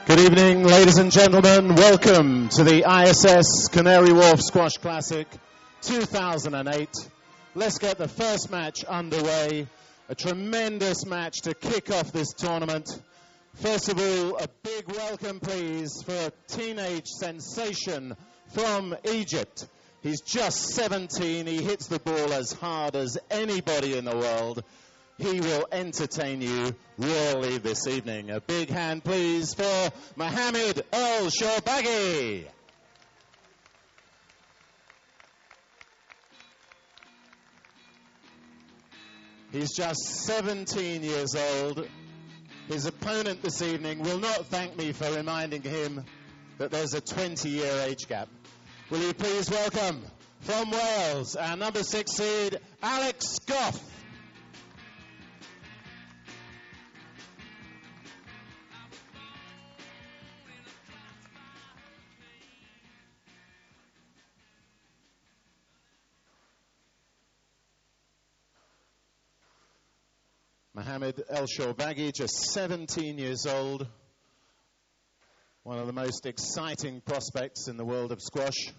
Good evening, ladies and gentlemen. Welcome to the ISS Canary Wharf Squash Classic 2008. Let's get the first match underway. A tremendous match to kick off this tournament. First of all, a big welcome, please, for a teenage sensation from Egypt. He's just 17. He hits the ball as hard as anybody in the world. He will entertain you royally this evening. A big hand, please, for Mohammad El Shorbagy. He's just 17 years old. His opponent this evening will not thank me for reminding him that there's a 20-year age gap. Will you please welcome, from Wales, our number 6 seed, Alex Gough. Mohammad El Shorbagy, just 17 years old, one of the most exciting prospects in the world of squash.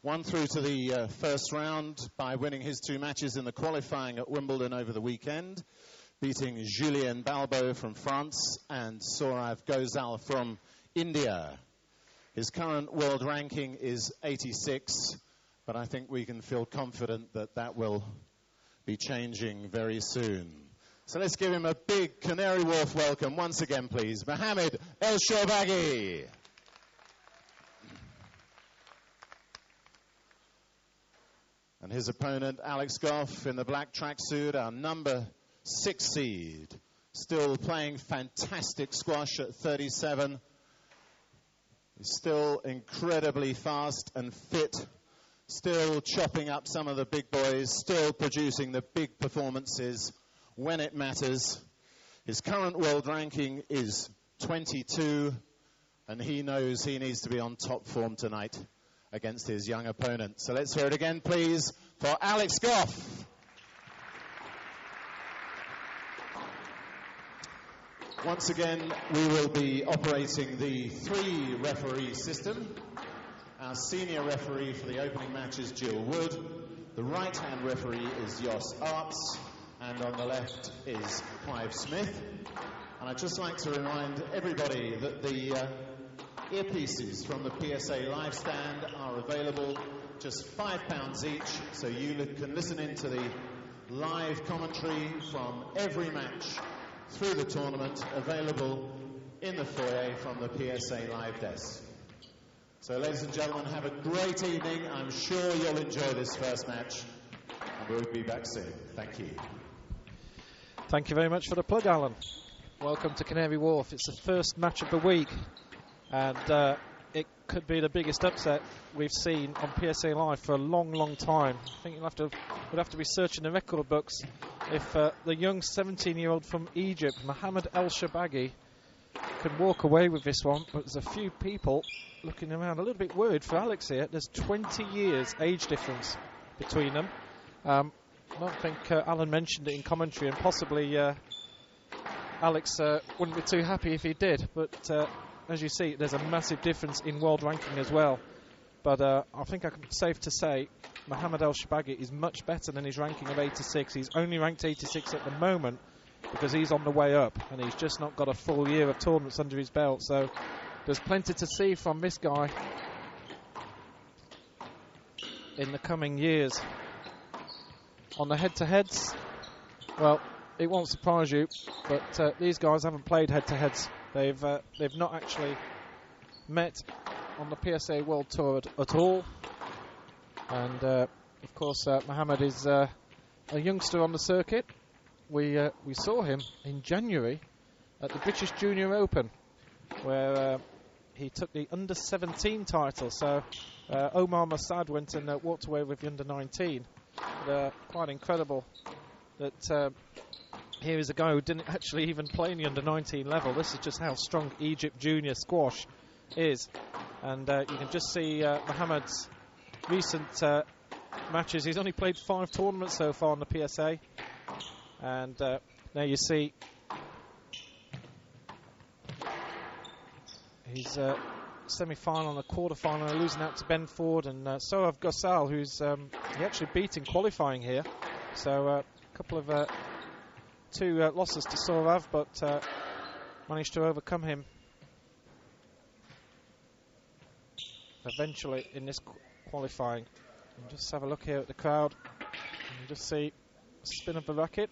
Won through to the first round by winning his 2 matches in the qualifying at Wimbledon over the weekend, beating Julien Balbo from France and Saurav Ghosal from India. His current world ranking is 86, but I think we can feel confident that that will be changing very soon. So let's give him a big Canary Wharf welcome once again, please. Mohammad El Shorbagy. And his opponent, Alex Gough, in the black tracksuit, our number 6 seed. Still playing fantastic squash at 37. He's still incredibly fast and fit. Still chopping up some of the big boys. Still producing the big performances when it matters. His current world ranking is 22, and he knows he needs to be on top form tonight against his young opponent. So let's hear it again, please, for Alex Gough. Once again, we will be operating the 3-referee system. Our senior referee for the opening match is Jill Wood. The right-hand referee is Jos Arps. And on the left is Clive Smith. And I'd just like to remind everybody that the earpieces from the PSA live stand are available, just £5 each, so you can listen into the live commentary from every match through the tournament, available in the foyer from the PSA live desk. So ladies and gentlemen, have a great evening. I'm sure you'll enjoy this first match, and we'll be back soon. Thank you. Thank you very much for the plug, Alan. Welcome to Canary Wharf. It's the first match of the week, and it could be the biggest upset we've seen on PSA Live for a long, long time. I think we'd have to be searching the record books if the young 17-year-old from Egypt, Mohammad El Shorbagy, can walk away with this one. But there's a few people looking around a little bit worried for Alex here. There's 20 years age difference between them. I don't think Alan mentioned it in commentary, and possibly Alex wouldn't be too happy if he did. But as you see, there's a massive difference in world ranking as well. But I think it's safe to say Mohammad El Shorbagy is much better than his ranking of 86. He's only ranked 86 at the moment because he's on the way up, and he's just not got a full year of tournaments under his belt. So there's plenty to see from this guy in the coming years. On the head-to-heads, well, it won't surprise you, but these guys haven't played head-to-heads. They've not actually met on the PSA World Tour at all. And of course, Mohammad is a youngster on the circuit. We saw him in January at the British Junior Open, where he took the under-17 title. So Omar Masad went and walked away with the under-19. Quite incredible that here is a guy who didn't actually even play in the under-19 level. This is just how strong Egypt junior squash is. And you can just see Mohammad's recent matches. He's only played 5 tournaments so far on the PSA. And now you see He's semi-final and a quarter-final, losing out to Ben Ford and Sohav Ghosal, who's he actually beat in qualifying here. So a couple of two losses to Sohav, but managed to overcome him eventually in this qualifying. And just have a look here at the crowd and just see spin of the racket.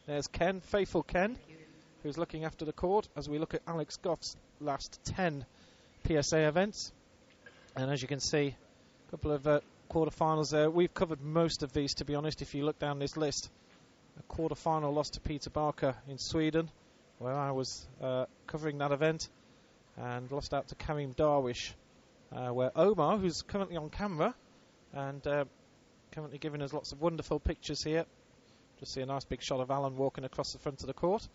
There's Ken, faithful Ken, who's looking after the court as we look at Alex Gough's last 10 PSA events. And as you can see, a couple of quarterfinals there. We've covered most of these, to be honest, if you look down this list. A quarterfinal loss to Peter Barker in Sweden, where I was covering that event, and lost out to Karim Darwish, where Omar, who's currently on camera and currently giving us lots of wonderful pictures here. Just see a nice big shot of Alan walking across the front of the court.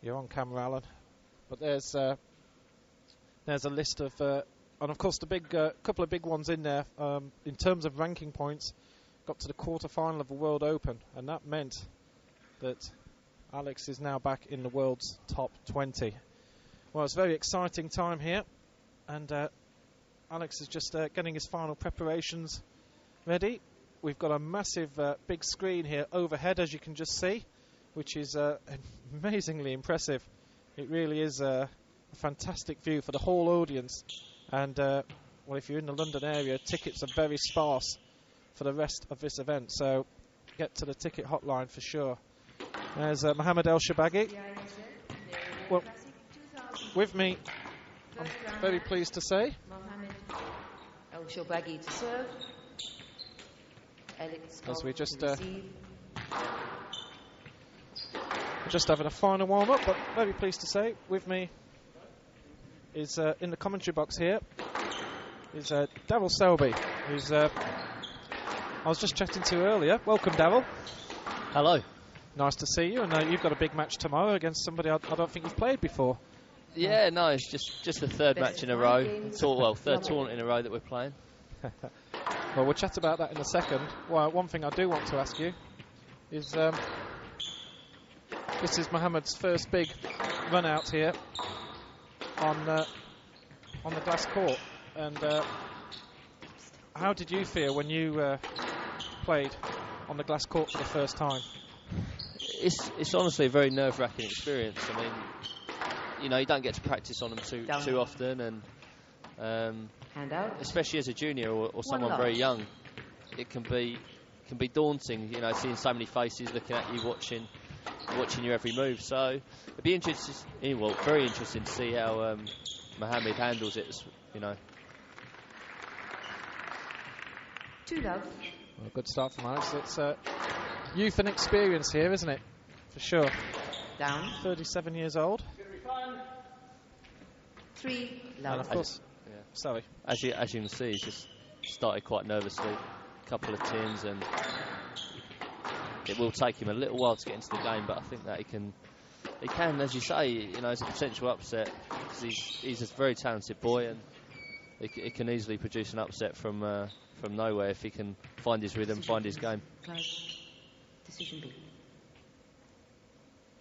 You're on camera, Alan. But there's a list of, and of course the big couple of big ones in there. In terms of ranking points, got to the quarter-final of the World Open, and that meant that Alex is now back in the world's top 20. Well, it's a very exciting time here, and Alex is just getting his final preparations ready. We've got a massive big screen here overhead, as you can just see, which is amazingly impressive. It really is a fantastic view for the whole audience. And well, if you're in the London area, tickets are very sparse for the rest of this event, so get to the ticket hotline for sure. There's Mohammad El Shorbagy. Well, with me, I'm very pleased to say, Mohammad El Shorbagy to serve. Alex Gough as we just to receive. we're just having a final warm-up, but very pleased to say, with me is in the commentary box here is Daryl Selby, who's I was just chatting to earlier. Welcome, Daryl. Hello. Nice to see you, and you've got a big match tomorrow against somebody I don't think you've played before. Yeah, no, it's just the third match in a row. Third tournament in a row that we're playing. Well, we'll chat about that in a second. Well, one thing I do want to ask you is this is Mohammad's first big run out here on the glass court, and how did you feel when you played on the glass court for the first time? It's honestly a very nerve-wracking experience. I mean, you know, you don't get to practice on them too often, and especially as a junior or someone very young, it can be daunting. You know, seeing so many faces looking at you, watching your every move. So it'd be very interesting to see how Mohammed handles it. You know. 2-love. Well, good start from Alex. It's youth and experience here, isn't it? For sure. Down. 37 years old. 3-love. And of course, sorry. As you can see, he's just started quite nervously. A couple of tins, and it will take him a little while to get into the game. But I think that he can, as you say, you know, it's a potential upset because he's a very talented boy, and he can easily produce an upset from nowhere if he can find his rhythm, find his game. Decision B.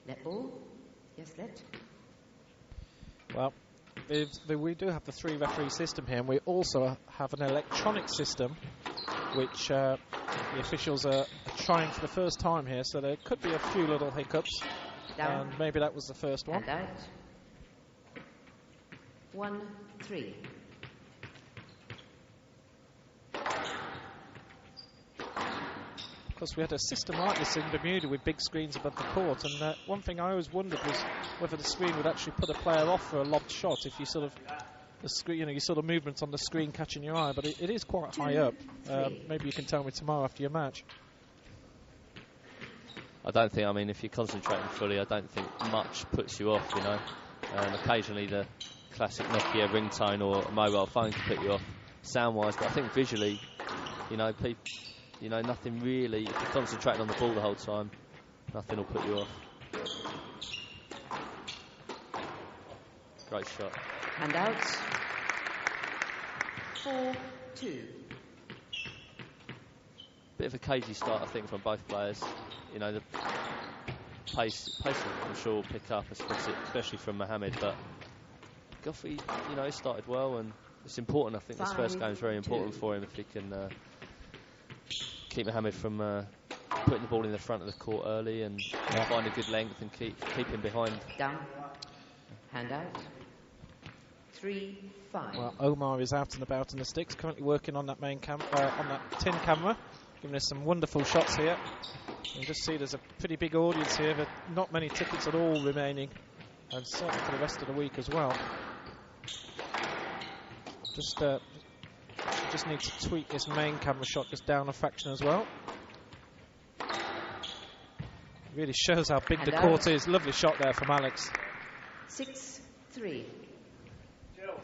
Let ball. Yes, let. Well, we do have the 3 referee system here, and we also have an electronic system which the officials are trying for the first time here, so there could be a few little hiccups. Down. And maybe that was the first one. And out. 1-3. Of course, we had a system like this in Bermuda with big screens above the court, and one thing I always wondered was whether the screen would actually put a player off for a lobbed shot if you sort of the screen, you know, your sort of movements on the screen catching your eye. But it is quite high up. Maybe you can tell me tomorrow after your match. I don't think. I mean, if you're concentrating fully, I don't think much puts you off. You know, occasionally the classic Nokia ringtone or a mobile phone can put you off sound-wise, but I think visually, you know, nothing really. If you're concentrating on the ball the whole time, nothing will put you off. Great shot. And out. 4-2. Bit of a cagey start, I think, from both players. You know, the pace I'm sure will pick up, especially from Mohammed, but Gough, you know, he started well, and it's important. I think this first game is very important for him if he can keep Mohammad from putting the ball in the front of the court early and find a good length and keep him behind. Down. Hand out. 3-5. Well, Omar is out and about in the sticks, currently working on that main on that tin camera, giving us some wonderful shots here. You can just see there's a pretty big audience here, but not many tickets at all remaining, and certainly for the rest of the week as well. Just need to tweak this main camera shot just down a fraction as well. Really shows how big the court is. Lovely shot there from Alex. 6-3.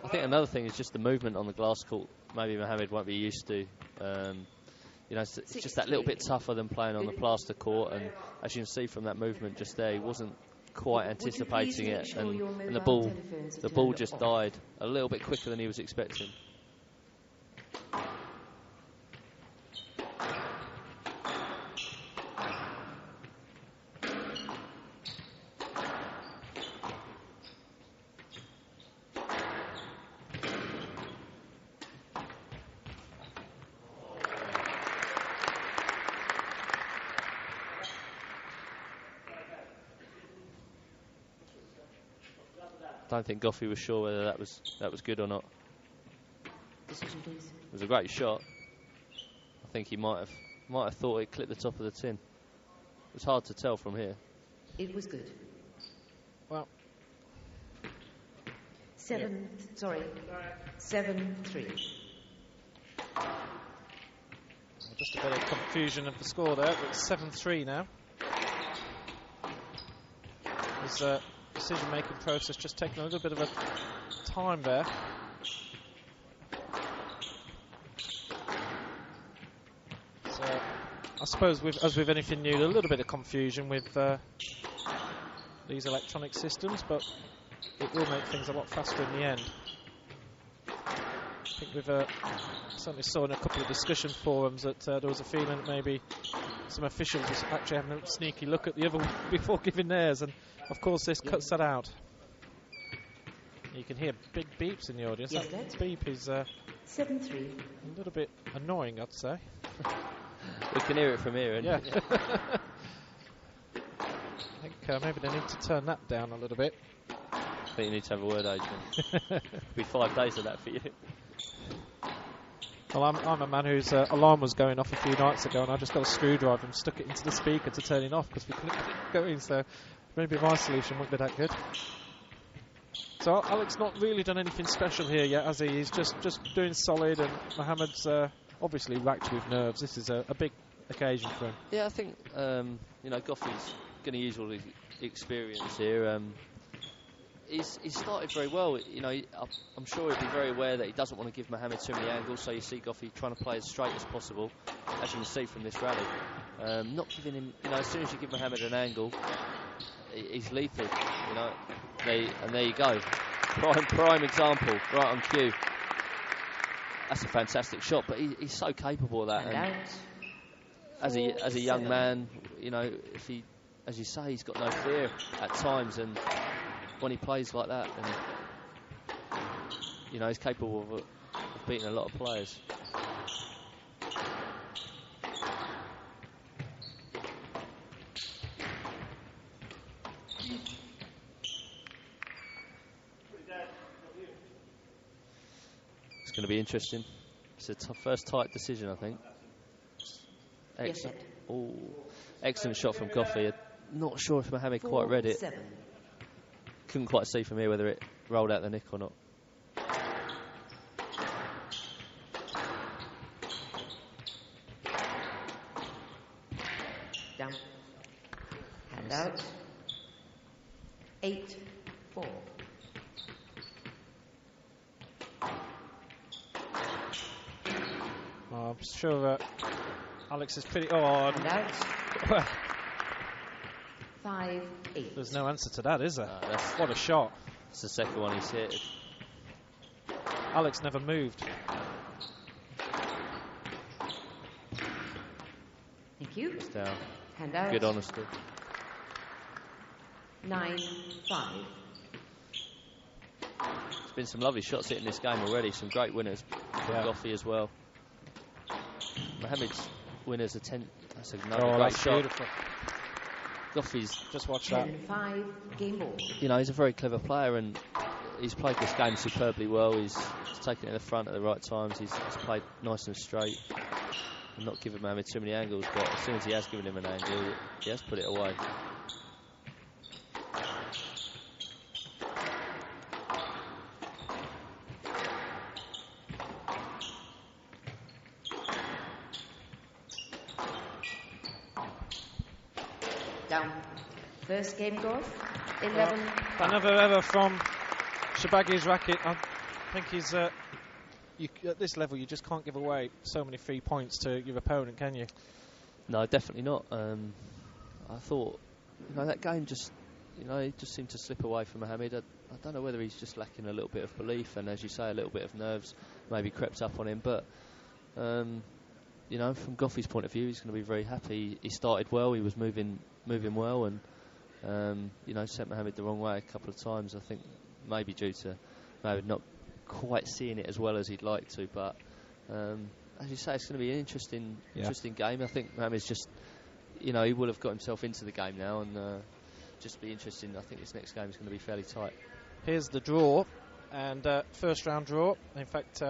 I think another thing is just the movement on the glass court. Maybe Mohammad won't be used to. You know, it's just that little bit tougher than playing on the plaster court. And as you can see from that movement just there, he wasn't quite anticipating it, and the ball just died a little bit quicker than he was expecting. I don't think Gough was sure whether that was good or not. Decision, please. It was a great shot. I think he might have thought it clipped the top of the tin. It was hard to tell from here. It was good. Well, 7-3. Just a bit of confusion of the score there, but it's 7-3 now. There's decision-making process just taking a little bit of a time there. So I suppose as with anything new, a little bit of confusion with these electronic systems, but it will make things a lot faster in the end. I think we've certainly saw in a couple of discussion forums that there was a feeling that maybe some officials was actually having a little sneaky look at the other one before giving theirs, and of course this cuts that out. You can hear big beeps in the audience. Yes, that beep is 7-3. a little bit annoying, I'd say. We can hear it from here. Yeah. I think maybe they need to turn that down a little bit. I think you need to have a word, Adrian. It'll be 5 days of that for you. Well, I'm a man whose alarm was going off a few nights ago, and I just got a screwdriver and stuck it into the speaker to turn it off because we couldn't get it going, so maybe my solution wouldn't be that good. So Alex not really done anything special here yet, has he? He's just doing solid, and Mohammad's obviously racked with nerves. This is a big occasion for him. Yeah, I think you know, Gough is going to use all his experience here. He's started very well. You know, I'm sure he'll be very aware that he doesn't want to give Mohammad too many angles, so you see Gough trying to play as straight as possible, as you can see from this rally. Not giving him, you know, as soon as you give Mohammad an angle, he's lethal, you know. And there you go. Prime example, right on cue. That's a fantastic shot, but he's so capable of that. And as a young man, you know, if he, as you say, he's got no fear at times, and when he plays like that, and you know, he's capable of beating a lot of players. It's going to be interesting. It's a first tight decision, I think. Excellent. Oh, excellent shot from Gough. Not sure if Mohammad quite read it. Couldn't quite see from here whether it rolled out the nick or not. Down. Hand out. 8-4. I'm sure that Alex is pretty... Oh, hand out. well, 5-8. there's no answer to that, is there? No, What a shot. It's the second one he's hit. Alex never moved. Thank you. It's down. Hand out. Good honesty. 9-5. there's been some lovely shots hitting this game already. Some great winners from Goughy as well. Mohammed's winners are 10. That's another great shot. Beautiful. Goughy's just watch that. 10-5 game ball. You know, he's a very clever player, and he's played this game superbly well. He's taken it in the front at the right times. He's played nice and straight, and not given Mohammed too many angles. But as soon as he has given him an angle, he has put it away. Down. First game golf, 11. Another error from Shorbagy's racket. I think he's at this level you just can't give away so many free points to your opponent, can you? No, definitely not. I thought, that game just, it just seemed to slip away from Mohammed. I don't know whether he's just lacking a little bit of belief, and as you say, a little bit of nerves maybe crept up on him. But from Goughy's point of view, he's going to be very happy. He started well. He was moving well, and sent Mohammed the wrong way a couple of times. I think maybe due to Mohammed not quite seeing it as well as he'd like to. But as you say, it's going to be an interesting game. I think Mohammed's just, he will have got himself into the game now, and just be interesting. I think this next game is going to be fairly tight. Here's the draw, and first round draw. In fact,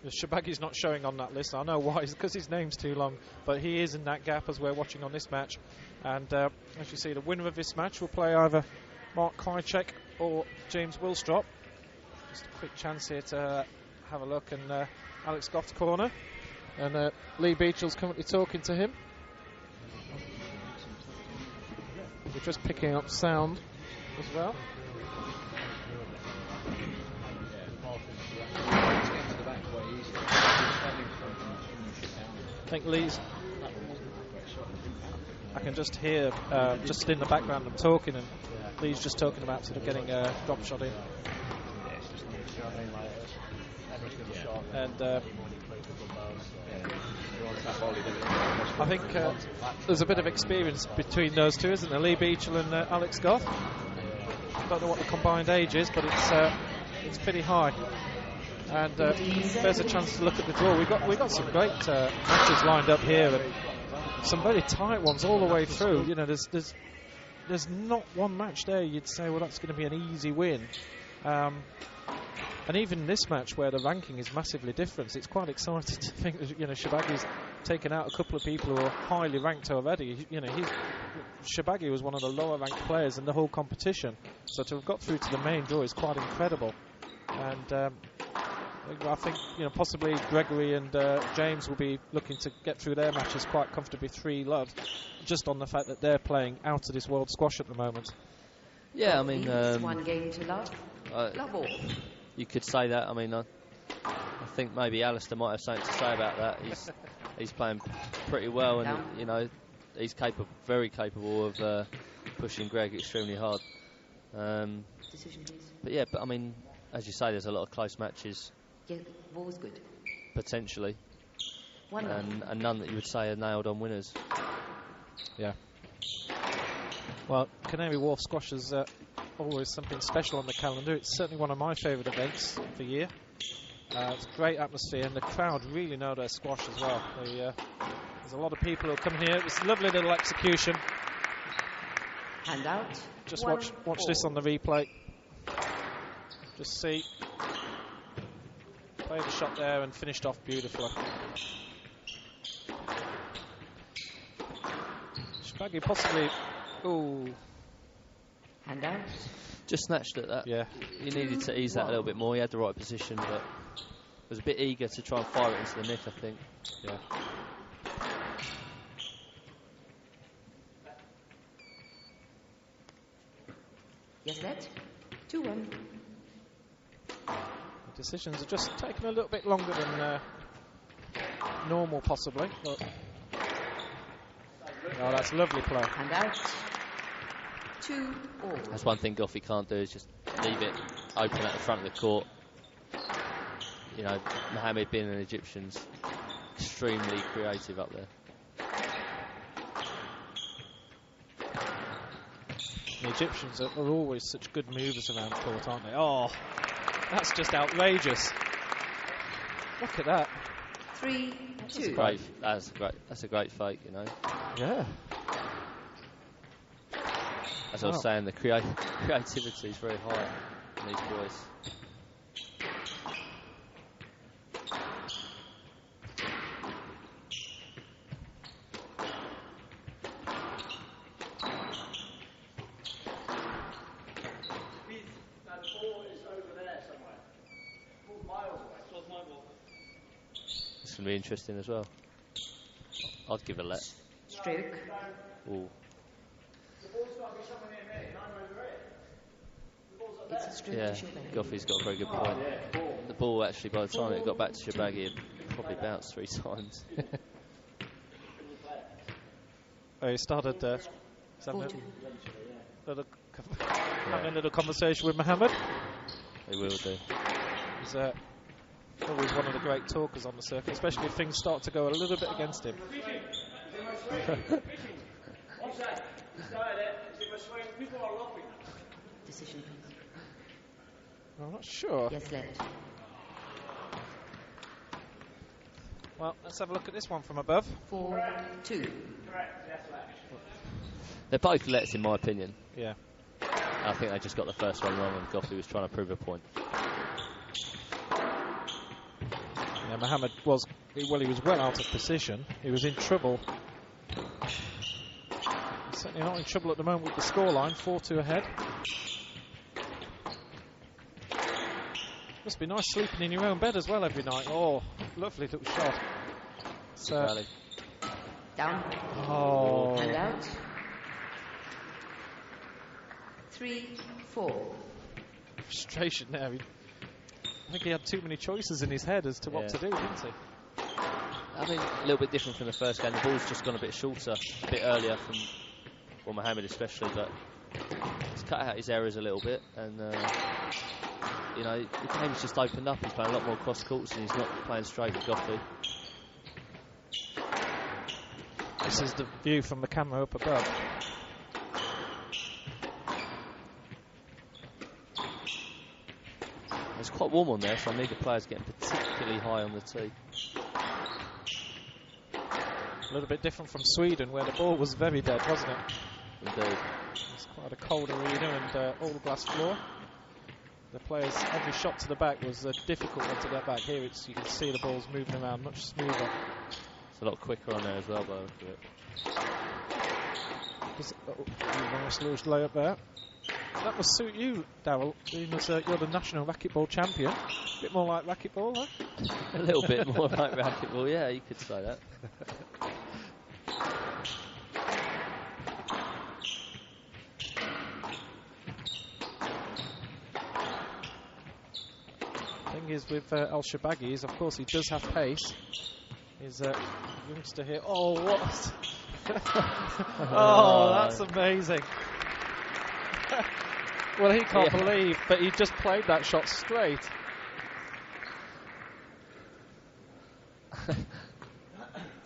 Shorbagy's not showing on that list. I know why, it's because his name's too long, but he is in that gap as we're watching on this match. And as you see, the winner of this match will play either Mark Krajcek or James Willstrop. Just a quick chance here to have a look, and Alex Gough's corner, and Lee Beechel's currently talking to him. We're just picking up sound as well. I think Lee's. I can just hear, just in the background, I'm talking, and Lee's just talking about sort of getting a drop shot in. And I think there's a bit of experience between those two, isn't there? Lee Beechel and Alex Gough. Don't know what the combined age is, but it's pretty high. And there's a chance to look at the draw. We've got some great matches lined up here, and some very tight ones all the way through. There's not one match there you'd say, well, that's going to be an easy win. And even this match, where the ranking is massively different, it's quite exciting to think that Shorbagy's taken out a couple of people who are highly ranked already. Shorbagy was one of the lower ranked players in the whole competition, so to have got through to the main draw is quite incredible. And I think possibly Gregory and James will be looking to get through their matches quite comfortably 3-love, just on the fact that they're playing out of this world squash at the moment. Yeah, I mean, one game to love. Love all. You could say that. I mean, I think maybe Alistair might have something to say about that. He's playing pretty well, and he's very capable of pushing Greg extremely hard. Decision, please. But I mean, as you say, there's a lot of close matches. Yeah, ball's good. Potentially, One and none that you would say are nailed-on winners. Yeah. Well, Canary Wharf squash is always something special on the calendar. It's certainly one of my favourite events of the year. It's a great atmosphere, and the crowd really know their squash as well. There's a lot of people who come here. It's a lovely little execution. Hand out. Just watch this on the replay. Just see. Played the shot there and finished off beautifully. Shorbagy possibly. Ooh. Hand out. Just snatched at that. Yeah. He needed to ease that a little bit more. He had the right position, but was a bit eager to try and fire it into the nick, I think. Yeah. Yes, net. 2-1. The decisions are just taking a little bit longer than normal, possibly. But oh, that's a lovely play. Hand out. 2-all. That's one thing Goughy can't do, is just leave it open at the front of the court. Mohammed, being an Egyptian's extremely creative up there. The Egyptians are always such good movers around the court, aren't they? Oh, That's just outrageous. Look at that. 3-2. Great. That's a great fake, you know. Yeah. As I was saying, the creativity is very high in these boys. This is going to be interesting as well. I'd give a let. Stroke. Ooh. It's a stroke Yeah, to Shorbagy. Gough's got a very good point. The ball actually, by the time it got back to Shorbagy, it probably bounced 3 times. He started having a little conversation with Mohammed. They will do. He's always one of the great talkers on the circuit, especially if things start to go a little bit against him. Decision. I'm not sure. Yes, let. Well, let's have a look at this one from above. 4-2. They're both lets, in my opinion. Yeah. I think they just got the first one wrong, and Gough was trying to prove a point. Yeah, Mohammed was well out of position. He was in trouble. He's certainly not in trouble at the moment with the scoreline, 4-2 ahead. Must be nice sleeping in your own bed as well every night. Oh, lovely little shot. So, Down. oh. And out. 3-4. Frustration there. I think he had too many choices in his head as to what to do, didn't he? I mean, a little bit different from the first game. The ball's just gone a bit shorter, a bit earlier from Mohammed especially, but he's cut out his errors a little bit, and you know, the game's just opened up. He's playing a lot more cross courts, and he's not playing straight with Gough. This is the view from the camera up above. It's quite warm on there, so I need the players getting particularly high on the tee. A little bit different from Sweden, where the ball was very dead, wasn't it? Indeed. It's quite a cold arena and all glass floor. The players, every shot to the back was a difficult one to get back. Here, you can see the balls moving around much smoother. It's a lot quicker on there as well, by the look of it. Nice little layup there. That must suit you, Darryl, being as you're the national racquetball champion. A bit more like racquetball, huh? A little bit more like racquetball, yeah, you could say that. Thing is with El Shorbagy is, of course, he does have pace. He's a youngster here. Oh, what? Oh, that's amazing. Well, he can't believe, but he just played that shot straight.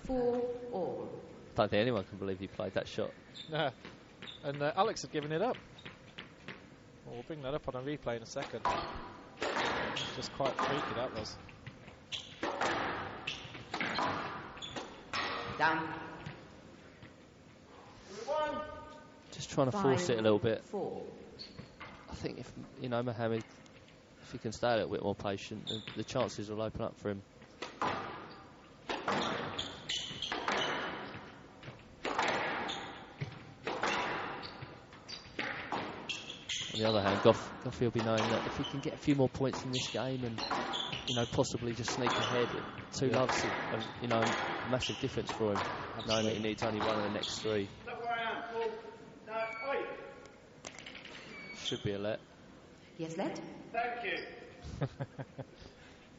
Four all. I don't think anyone can believe he played that shot. No. And Alex had given it up. Well, we'll bring that up on a replay in a second. It's just quite freaky, that was. Down. Just trying to force it a little bit. 4. I think if, you know, Mohammed, if he can stay a little bit more patient, the chances will open up for him. On the other hand, Gough will be knowing that if he can get a few more points in this game and, you know, possibly just sneak ahead, 2 loves, you know, a massive difference for him, knowing that he needs only one of the next 3. Should be a let. Yes, let. Thank you.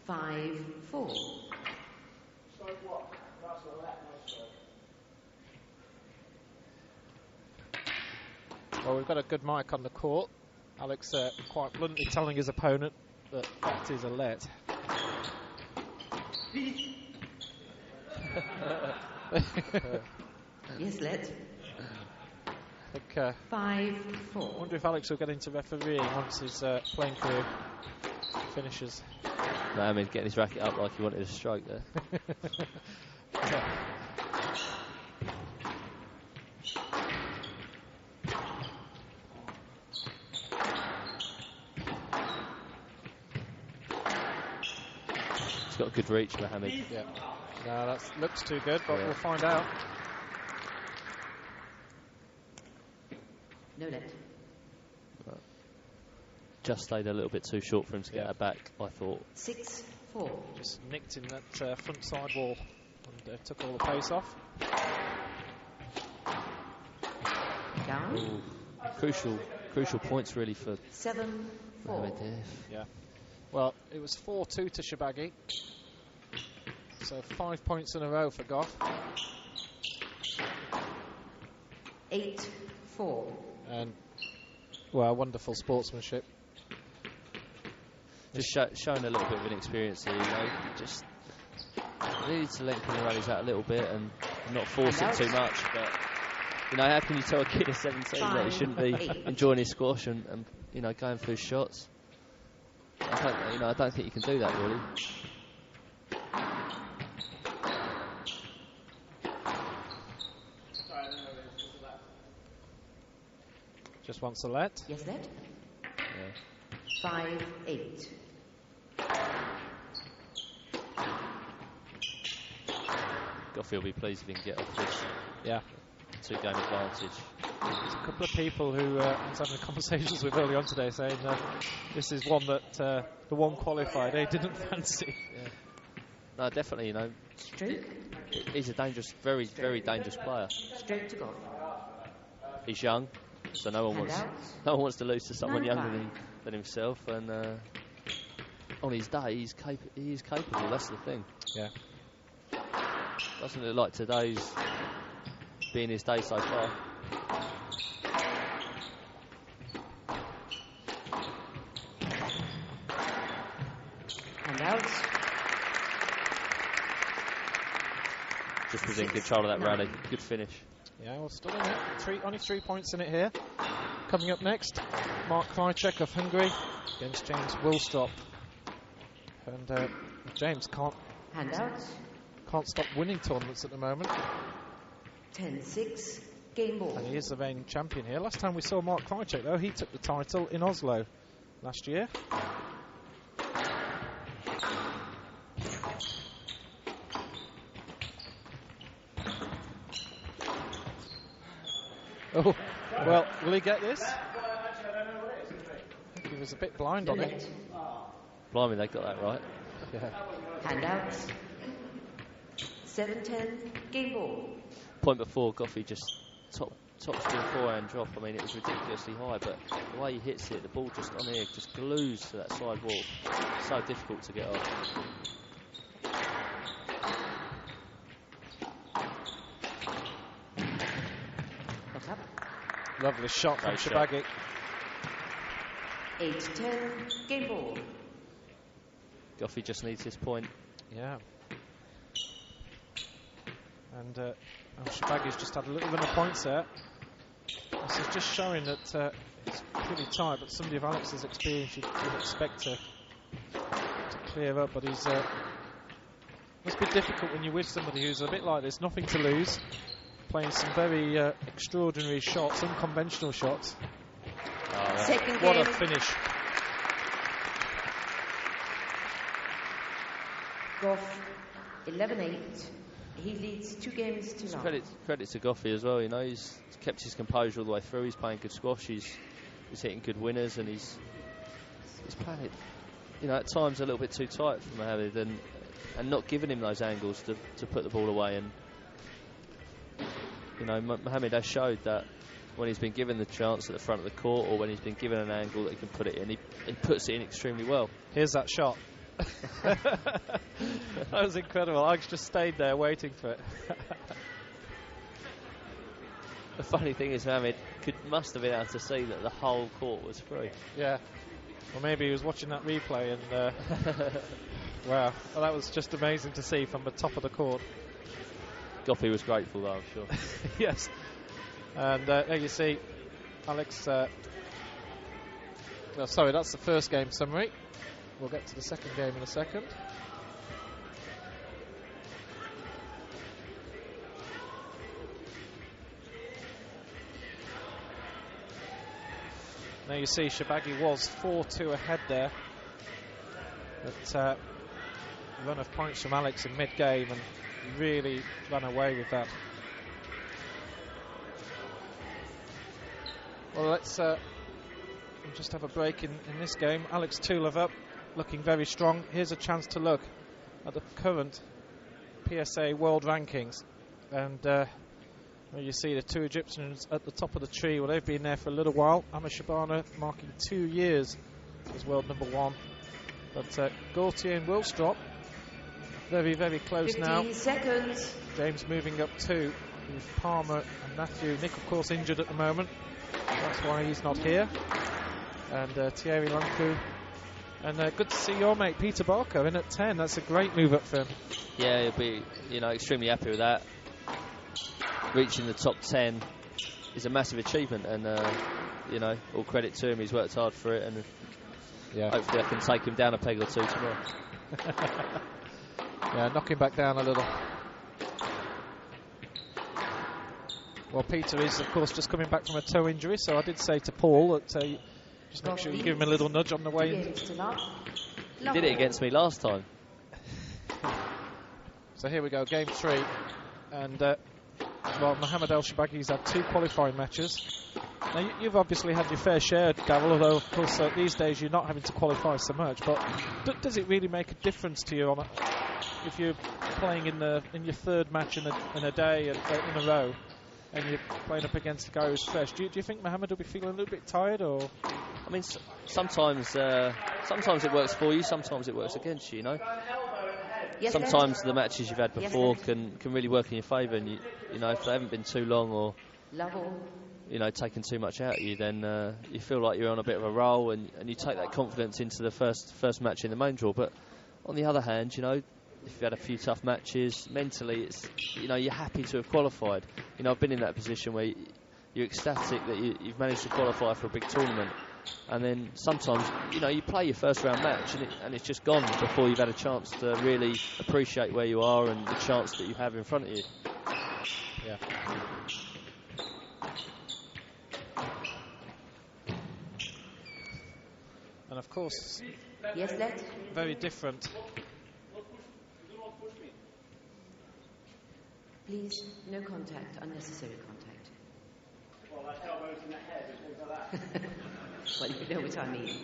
5-4. So what? That's a let, Well, we've got a good mic on the court. Alex quite bluntly telling his opponent that that is a let. Yes, let. I think, 5-4. I wonder if Alex will get into refereeing once his playing career finishes. Mohammad getting his racket up like he wanted a stroke there. Yeah. He's got a good reach, Mohammad. Yeah. No, that looks too good, but Yeah. we'll find out. No net. Just stayed a little bit too short for him to get that back, I thought. 6-4. Just nicked in that front side wall and took all the pace off. Down. Ooh, crucial points really for 7-4. Mohammad there. Yeah. Well, it was 4-2 to Shorbagy. So 5 points in a row for Gough. 8-4. And, well, wonderful sportsmanship. Just showing a little bit of inexperience here, you know. Just needed to lengthen the rallies out a little bit and not force it too much. But, you know, how can you tell a kid of 17 that he shouldn't be enjoying his squash and you know, going for his shots? I don't think you can do that, really. Just wants a let. Yes, net. Yeah. 5-8. Gough will be pleased if he can get off this Yeah. 2-game advantage. There's a couple of people who I was having conversations with early on today saying this is one that the one qualified they didn't fancy. Yeah. No, definitely, you know. Stroke. He's a dangerous, very, very dangerous player. Stroke to Gough. He's young, so no one wants to lose to someone younger than himself. And on his day, he is capable. That's the thing. Yeah. Doesn't look like today's being his day so far. And out. Just was in control of that rally. Good finish. Yeah, well, still in it. Only 3 points in it here. Coming up next, Mark Krajicek of Hungary against James Willstrop. And James can't stop winning tournaments at the moment. 10-6. Game ball. And he is the reigning champion here. Last time we saw Mark Krajicek, though, he took the title in Oslo last year. Oh, well, will he get this? I think he was a bit blind on it. Blimey, they got that right. Yeah. Handout. 7-10. Game ball. Point before, Gough just top spin forehand drop. I mean, it was ridiculously high, but the way he hits it, the ball just on here just glues to that side wall. So difficult to get off. Lovely shot from Great shot. Shorbagy. 8-10. Game ball. Gough just needs this point. Yeah. And Shorbagy's just had a little run of points there. This is just showing that it's pretty tight, but somebody of Alex's experience you'd expect to clear up, but he's must be difficult when you're with somebody who's a bit like this, nothing to lose, playing some very extraordinary shots, unconventional shots. Second What game. a finish. Gough 11-8. He leads 2 games to none. Credit to Gough as well. You know, he's kept his composure all the way through. He's playing good squash. He's hitting good winners, and he's playing it, you know, at times a little bit too tight for Mohammad, and not giving him those angles to put the ball away. And you know, Mohammad has showed that when he's been given the chance at the front of the court, or when he's been given an angle that he can put it in, he puts it in extremely well. Here's that shot. That was incredible. I just stayed there waiting for it. The funny thing is, Mohammad must have been able to see that the whole court was free. Yeah. Well, maybe he was watching that replay and wow, well, that was just amazing to see from the top of the court. Gough was grateful though, I'm sure. Yes. And there you see Alex well, sorry, that's the first game summary. We'll get to the second game in a second. Now you see Shorbagy was 4-2 ahead there. But run of points from Alex in mid-game, and really ran away with that. Well, let's just have a break in this game. Alex 2-love up, looking very strong. Here's a chance to look at the current PSA world rankings. And well, you see the two Egyptians at the top of the tree. Well, they've been there for a little while. Amr Shabana marking 2 years as world number 1. But Gaultier and Wilstrop very, very close 50 now. seconds. James moving up 2 with Palmer and Matthew. Nick, of course, injured at the moment. That's why he's not here. And Thierry Lancu. And good to see your mate Peter Barker in at 10. That's a great move up for him. Yeah, he'll be, extremely happy with that. Reaching the top 10 is a massive achievement, and all credit to him. He's worked hard for it, and hopefully I can take him down a peg or two tomorrow. Yeah, knock him back down a little. Well, Peter is, of course, just coming back from a toe injury, so I did say to Paul that just make sure you give him a little nudge on the way in. He did it against me last time. So here we go, game 3. And, well, Mohammad El Shorbagy's had 2 qualifying matches. Now, you've obviously had your fair share, Gavel, although, of course, these days you're not having to qualify so much. But does it really make a difference to you if you're playing in your third match in a day and in a row, and you're playing up against a guy who's fresh? Do you think Mohammad will be feeling a little bit tired, or? I mean, sometimes it works for you, sometimes it works against you. Yes, sometimes the matches you've had before can really work in your favour, and if they haven't been too long or taking too much out of you, then you feel like you're on a bit of a roll, and you take that confidence into the first match in the main draw. But on the other hand, if you've had a few tough matches, mentally it's you're happy to have qualified. I've been in that position where you're ecstatic that you've managed to qualify for a big tournament, and then sometimes you play your first round match and it's just gone before you've had a chance to really appreciate where you are and the chance that you have in front of you. Yeah. And of course, yes, very different. Please, no contact, unnecessary contact. Well, like elbows in the head and things like that. Well, you know what I mean.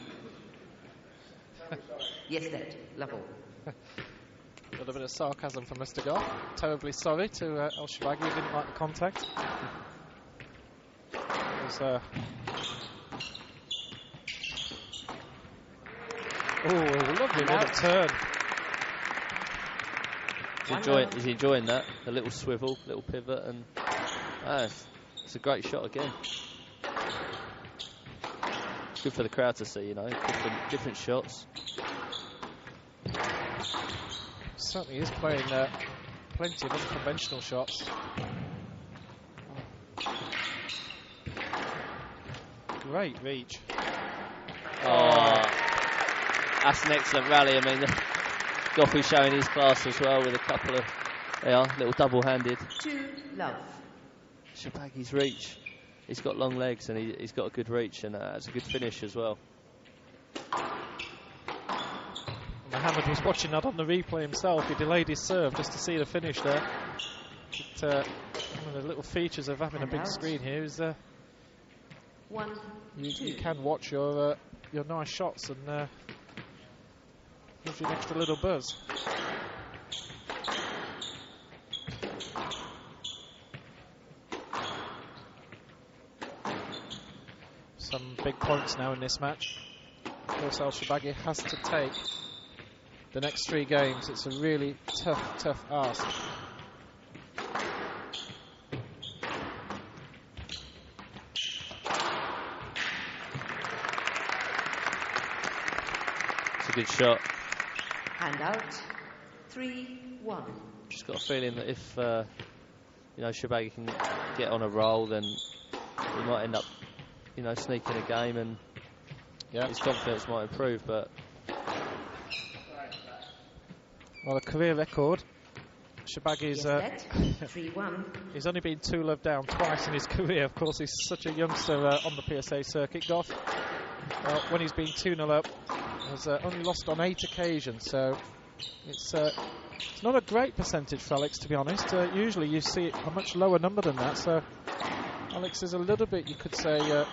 Yes, Dad. Level. A little bit of sarcasm from Mr. Gough. Terribly sorry to El Shorbagy, who didn't like the contact. It was, lovely little turn. He's enjoying that. A little swivel, little pivot, and it's a great shot again. Good for the crowd to see, different shots. Certainly is playing plenty of unconventional shots. Great reach. Oh, that's an excellent rally. I mean, Gough is showing his class as well with a couple of, little double-handed. 2-love. Shorbagy's reach. He's got long legs and he's got a good reach, and it's a good finish as well. Mohammad was watching that on the replay himself. He delayed his serve just to see the finish there. But, one of the little features of having a big screen here is you can watch your nice shots, and gives you an extra little buzz. Some big points now in this match. Of course, El Shorbagy has to take the next 3 games. It's a really tough ask. It's a good shot. Hand out. 3-1. Just got a feeling that if Shorbagy can get on a roll, then he might end up sneaking a game, and his confidence might improve. But Well, a career record. Shorbagy's Yes, 3-1. he's only been 2-love down twice in his career. Of course, he's such a youngster on the PSA circuit. Gough, when he's been 2-0 up, has only lost on 8 occasions. So it's not a great percentage for Alex, to be honest. Usually you see a much lower number than that. So Alex is a little bit, you could say,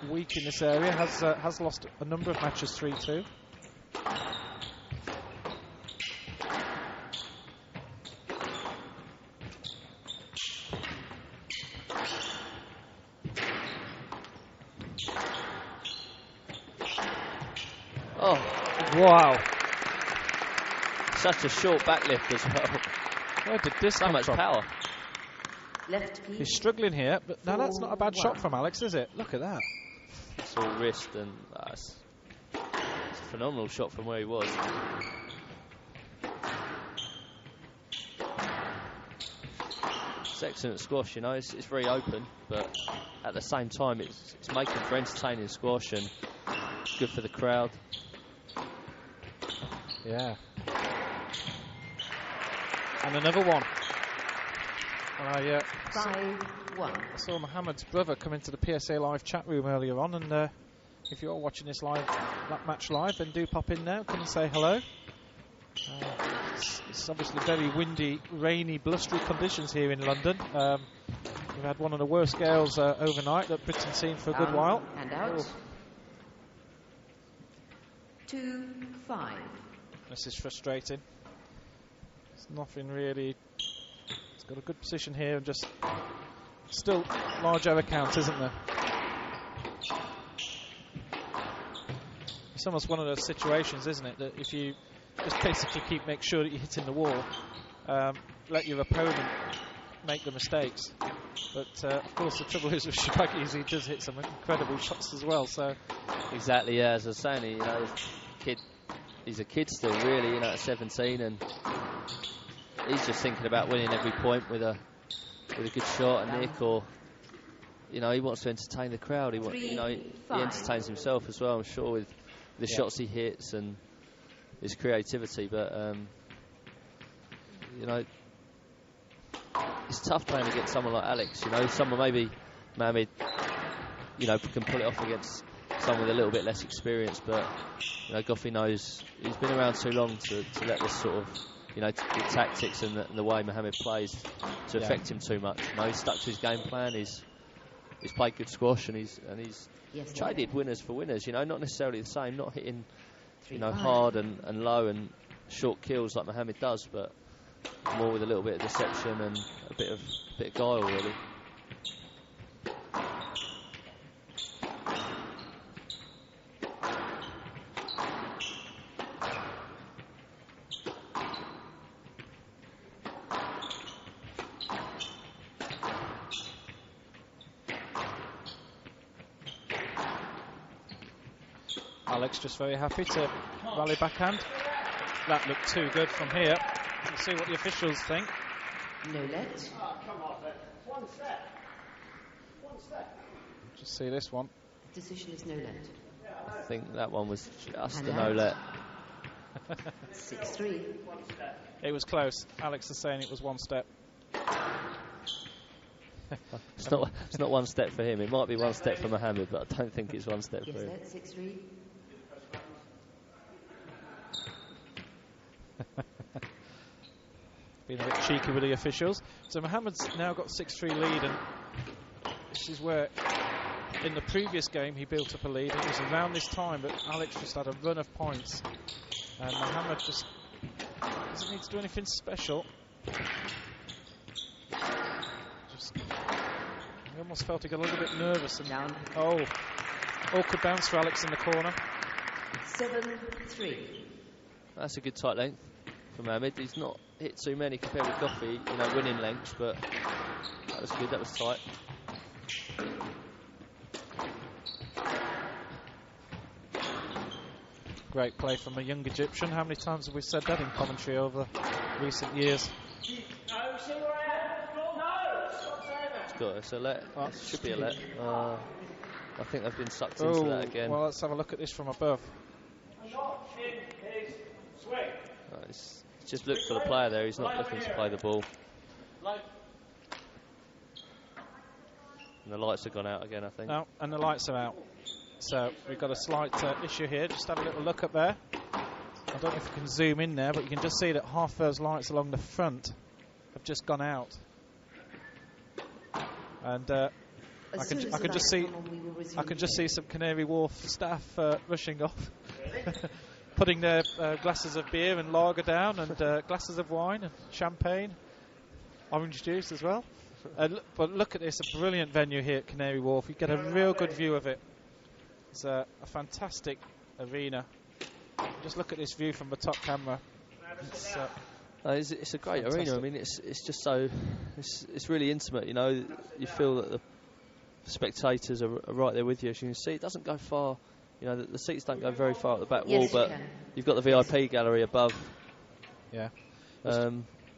weak in this area. Has lost a number of matches 3-2. Oh, Wow. such a short backlift as well. Where did this So come much from? power. Left key. He's struggling here, but now that's not a bad shot from Alex, is it? Look at that. It's all wrist, and it's a phenomenal shot from where he was. It's excellent squash, you know. It's very open, but at the same time, it's making for entertaining squash and good for the crowd. Yeah. And another one. I 5-1. saw Mohammed's brother come into the PSA Live chat room earlier on, and if you're watching this match live, then do pop in now. Come and say hello. It's obviously very windy, rainy, blustery conditions here in London. We've had one of the worst gales overnight that Britain's seen for a good while. And out. Oh. 2-5. This is frustrating. It's nothing really. It's got a good position here, and just still large error count, isn't there? It's almost one of those situations, isn't it, that if you just basically make sure that you're hitting the wall, let your opponent make the mistakes. But of course, the trouble is with Shorbagy is he does hit some incredible shots as well. So Exactly, yeah. As I was saying, you know, he's a kid still, really, you know, at 17, and he's just thinking about winning every point with a good shot, a nick, or you know, he wants to entertain the crowd. He entertains himself as well, I'm sure, with the shots he hits and his creativity. But you know, it's tough playing against someone like Alex. You know, someone maybe Mohammad, you know, can pull it off against someone with a little bit less experience. But you know, Gough knows he's been around too long to let this sort of, you know, the tactics and the way Mohammad plays to affect him too much. You know, he's stuck to his game plan. He's played good squash, and he's traded winners for winners. You know, not necessarily the same, not hitting, you know, hard and low and short kills like Mohammad does, but more with a little bit of deception and a bit of guile, really. Alex just very happy to rally backhand. That looked too good from here. We'll see what the officials think. No let. Come on, then. One step. One step. Just see this one. Decision is no let. I think that one was just And a no let. 6-3. It was close. Alex is saying it was one step. It's not one step for him. It might be one step for Mohammad, but I don't think it's one step for him. Yes, let. 6-3. Being a bit cheeky with the officials. So Mohammed's now got 6-3 lead, and this is where in the previous game he built up a lead. It was around this time that Alex just had a run of points, and Mohammad just doesn't need to do anything special. I almost felt he got a little bit nervous, and Down. awkward bounce for Alex in the corner. 7-3. That's a good tight length for Mohammad. He's not hit too many compared with Gough, you know, winning lengths, but that was good, that was tight. Great play from a young Egyptian. How many times have we said that in commentary over recent years? No, see where I am? No! Stop saying that. It's got us a let. Oh. It should be a let. I think they've been sucked into that again. Well, let's have a look at this from above. Not in his it's just look for the player there. He's not looking to play the ball. And the lights have gone out again, I think. No, and the lights are out. So we've got a slight issue here. Just have a little look up there. I don't know if you can zoom in there, but you can just see that half those lights along the front have just gone out. And I can just see some Canary Wharf staff rushing off, putting their glasses of beer and lager down, and glasses of wine and champagne, orange juice as well. But look at this, a brilliant venue here at Canary Wharf. You get a real good view of it. It's a fantastic arena. Just look at this view from the top camera. It's a great fantastic arena. I mean, it's just so it's really intimate. You know, you feel that the spectators are right there with you. As you can see, it doesn't go far. You know, the seats don't go very far at the back wall, but you've got the VIP gallery above. Yeah.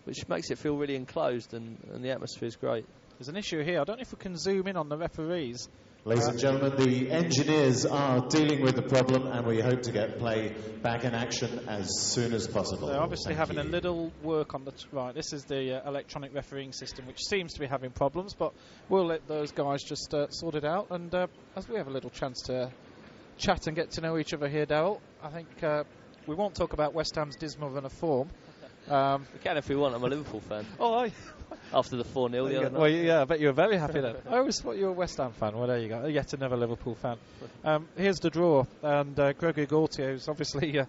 Which makes it feel really enclosed, and the atmosphere is great. There's an issue here. I don't know if we can zoom in on the referees. Ladies and gentlemen, the engineers are dealing with the problem, and we hope to get play back in action as soon as possible. They're obviously having a little work on the... right, this is the electronic refereeing system, which seems to be having problems, but we'll let those guys just sort it out. And as we have a little chance to chat and get to know each other here, Darryl, I think we won't talk about West Ham's dismal run of form. We can if we want. I'm a Liverpool fan. Oh, after the 4-0 the other night. Well, yeah, I bet you were very happy then. I always thought you were a West Ham fan. Well, there you go. Yet another Liverpool fan. Here's the draw. And Gregory Gaultier, who's obviously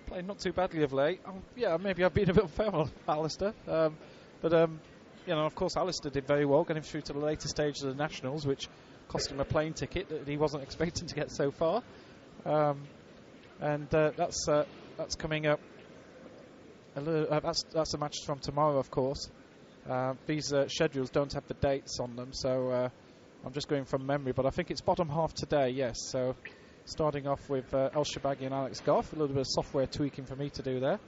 playing not too badly of late. Yeah, maybe I've been a bit unfair on Alistair. But, you know, of course, Alistair did very well, getting through to the later stages of the Nationals, which cost him a plane ticket that he wasn't expecting to get so far. And that's coming up. That's a match from tomorrow, of course. These schedules don't have the dates on them, so I'm just going from memory, but I think it's bottom half today, yes. So starting off with El Shorbagy and Alex Gough, a little bit of software tweaking for me to do there.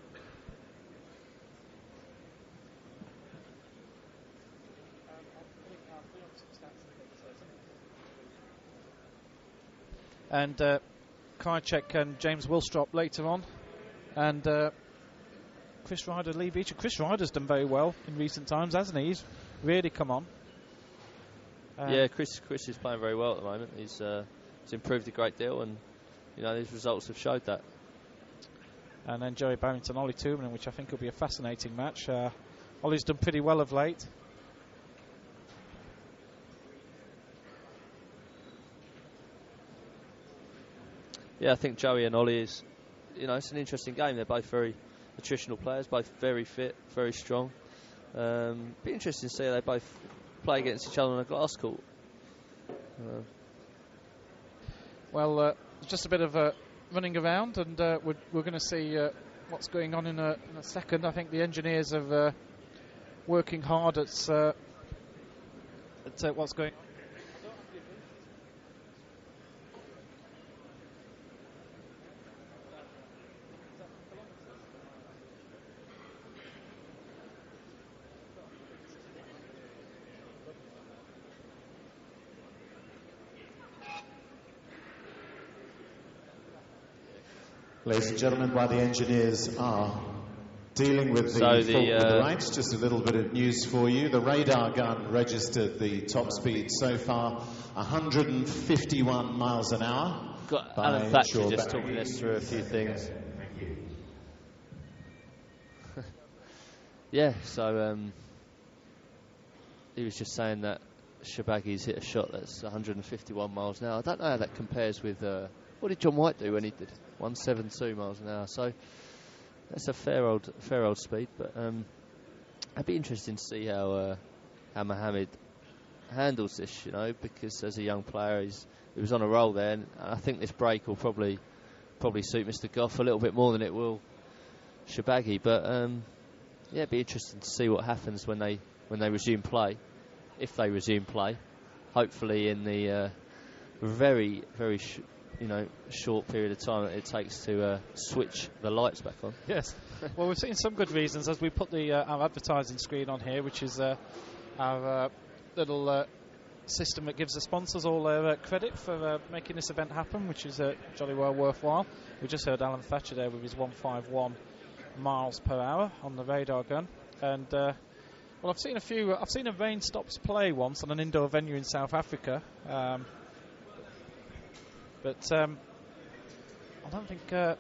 And Krajicek and James Willstrop later on, and Chris Ryder, Lee Beecher. Chris Ryder's done very well in recent times, hasn't he? He's really come on. Yeah, Chris is playing very well at the moment. He's improved a great deal, and you know his results have showed that. And then Joey Barrington, Ollie Toominen, which I think will be a fascinating match. Ollie's done pretty well of late. Yeah, I think Joey and Ollie is, you know, it's an interesting game. They're both very attritional players, both very fit, very strong. Be interesting to see how they both play against each other on a glass court. Well, just a bit of running around, and we're going to see what's going on in a second. I think the engineers are working hard at what's going on. Ladies and gentlemen, while the engineers are dealing with the fault with the lights, just a little bit of news for you. The radar gun registered the top speed so far, 151 miles an hour. Got Alan Thatcher just talking us through a few things. Yeah, so he was just saying that Shorbagy's hit a shot that's 151 miles an hour. I don't know how that compares with what did John White do when he did 172 miles an hour. So that's a fair old speed. But it'd be interesting to see how Mohammad handles this, you know, because as a young player he was on a roll there, and I think this break will probably suit Mr. Gough a little bit more than it will Shorbagy. But yeah, it'd be interesting to see what happens when they resume play, if they resume play. Hopefully in the very short period of time that it takes to switch the lights back on. Yes. Well, we've seen some good reasons as we put our advertising screen on here, which is our little system that gives the sponsors all their credit for making this event happen, which is jolly well worthwhile. We just heard Alan Thatcher there with his 151 miles per hour on the radar gun. And well, I've seen a rain stops play once on an indoor venue in South Africa, but I don't think I've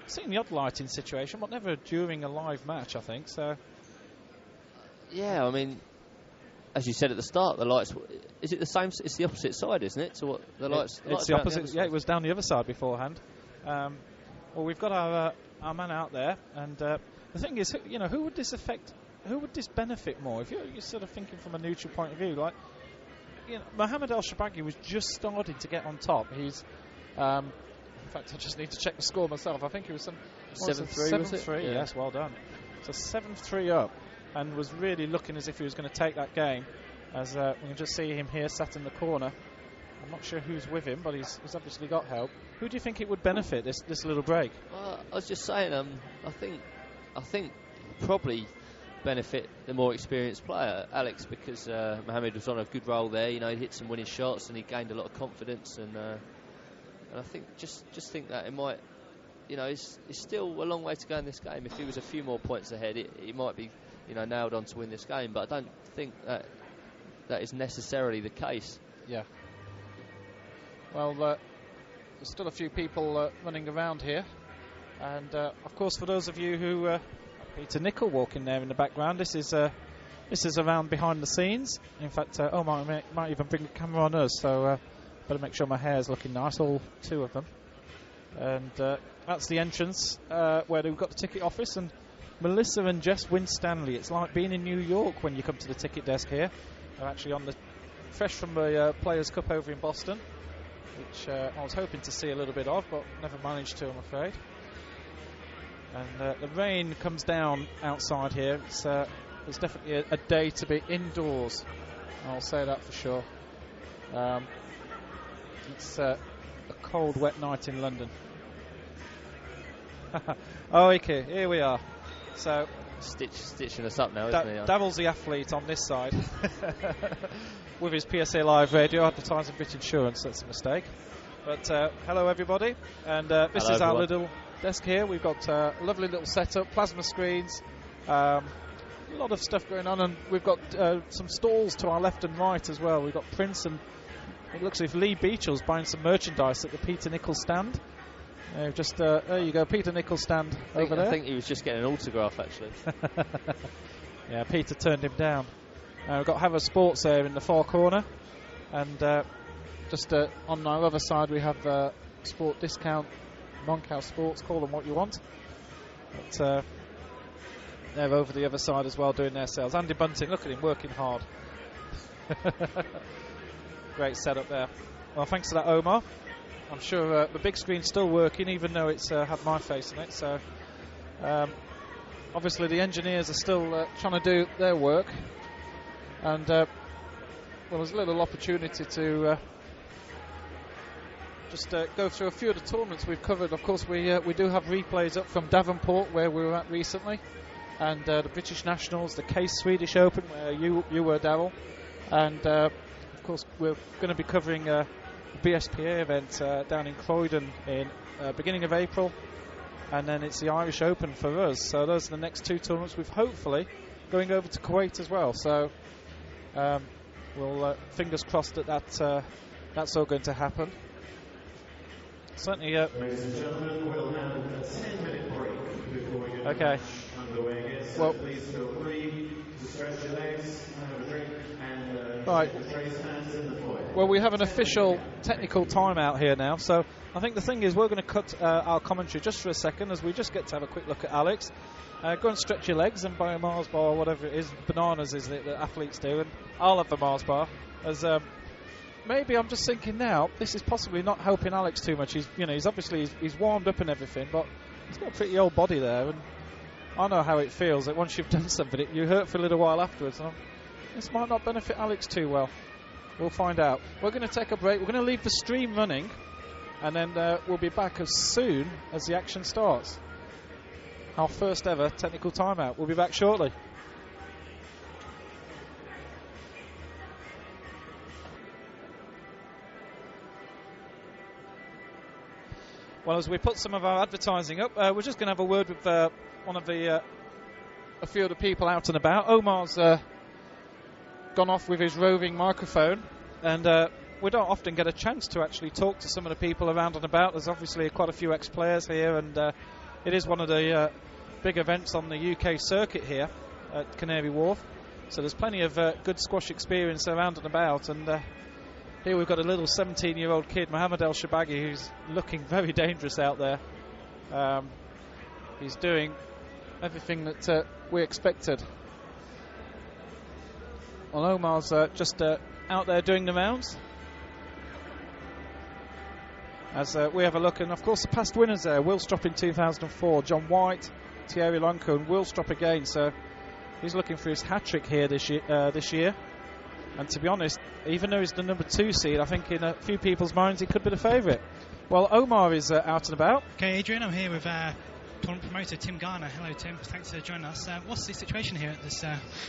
seen the odd lighting situation, but never during a live match, I think. So yeah, I mean, as you said at the start, the lights. Is it the same? It's the opposite side, isn't it? So what the lights? It's the opposite. Yeah, it was down the other side beforehand. Well, we've got our man out there, and the thing is, who would this affect? Who would this benefit more? If you're sort of thinking from a neutral point of view, like, Mohammad El Shorbagy was just starting to get on top. He's, in fact, I just need to check the score myself. I think he was 7-3. 7-3. Yeah. Yes, well done. So 7-3 up, and was really looking as if he was going to take that game. As we can just see him here, sat in the corner. I'm not sure who's with him, but he's obviously got help. Who do you think it would benefit this little break? I was just saying, I think probably benefit the more experienced player, Alex, because Mohammad was on a good roll there. He hit some winning shots and he gained a lot of confidence, and I think just think that it might, it's still a long way to go in this game. If he was a few more points ahead, it might be nailed on to win this game, but I don't think that is necessarily the case. Yeah. Well, there's still a few people running around here, and of course, for those of you who Peter Nicol walking there in the background, this is around behind the scenes. In fact, Omar might even bring the camera on us, so better make sure my hair's looking nice, all two of them. And that's the entrance where we've got the ticket office, and Melissa and Jess Winstanley. It's like being in New York when you come to the ticket desk here. They're actually fresh from the Players' Cup over in Boston, which I was hoping to see a little bit of, but never managed to, I'm afraid. And the rain comes down outside here. It's definitely a day to be indoors, I'll say that for sure. It's a cold, wet night in London. Okay, here we are. So stitching us up now, isn't he? Davil's the athlete on this side with his PSA Live radio advertising Brit Insurance. That's a mistake. But hello everybody, and this is our little desk here. We've got a lovely little setup, plasma screens, a lot of stuff going on, and we've got some stalls to our left and right as well. We've got prints, and it looks as if Lee Beechel's buying some merchandise at the Peter Nicol stand. There you go, Peter Nicol stand over there. I think he was just getting an autograph, actually. Yeah, Peter turned him down. We've got Havre Sports there in the far corner, and just on our other side we have Sport Discount, Moncow Sports, call them what you want. But they're over the other side as well doing their sales. Andy Bunting, look at him working hard. Great setup there. Well, thanks to that, Omar. I'm sure the big screen's still working, even though it's had my face in it. So obviously the engineers are still trying to do their work, and well, there's a little opportunity to just go through a few of the tournaments we've covered. Of course, we do have replays up from Davenport, where we were at recently, and the British Nationals, the Case Swedish Open, where you were, Darryl, and of course we're going to be covering the BSPA event down in Croydon in beginning of April, and then it's the Irish Open for us. So those are the next two tournaments. We've hopefully going over to Kuwait as well. So we'll fingers crossed that that's all going to happen. Certainly. Ladies and gentlemen, we'll have a 10-minute break before we get okay. underway again. So please feel free to stretch your legs, have a drink, and right. raise hands in the foyer. Well, we have an official technical timeout here now, so I think the thing is we're going to cut our commentary just for a second as we just get to have a quick look at Alex. Go and stretch your legs and buy a Mars bar or whatever it is. Bananas is it that athletes do, and I'll have the Mars bar. As maybe I'm just thinking now, this is possibly not helping Alex too much. He's obviously warmed up and everything, but he's got a pretty old body there, and I know how it feels that once you've done something, you hurt for a little while afterwards. And this might not benefit Alex too well. We'll find out. We're going to take a break. We're going to leave the stream running, and then we'll be back as soon as the action starts. Our first ever technical timeout. We'll be back shortly. Well, as we put some of our advertising up, we're just going to have a word with one of the a few of the people out and about. Omar's gone off with his roving microphone, and we don't often get a chance to actually talk to some of the people around and about. There's obviously quite a few ex-players here, and it is one of the big events on the UK circuit here at Canary Wharf. So there's plenty of good squash experience around and about, and here we've got a little 17-year-old kid, Mohammad El Shorbagy, who's looking very dangerous out there. He's doing everything that we expected. Well, Omar's just out there doing the rounds. As we have a look, and of course the past winners there, Willstrop in 2004, John White, Thierry Lonco, and Willstrop again. So he's looking for his hat-trick here this year. And to be honest, even though he's the number 2 seed, I think in a few people's minds he could be the favourite. Well, Omar is out and about. Okay, Adrian, I'm here with tournament promoter Tim Garner. Hello, Tim. Thanks for joining us. What's the situation here at this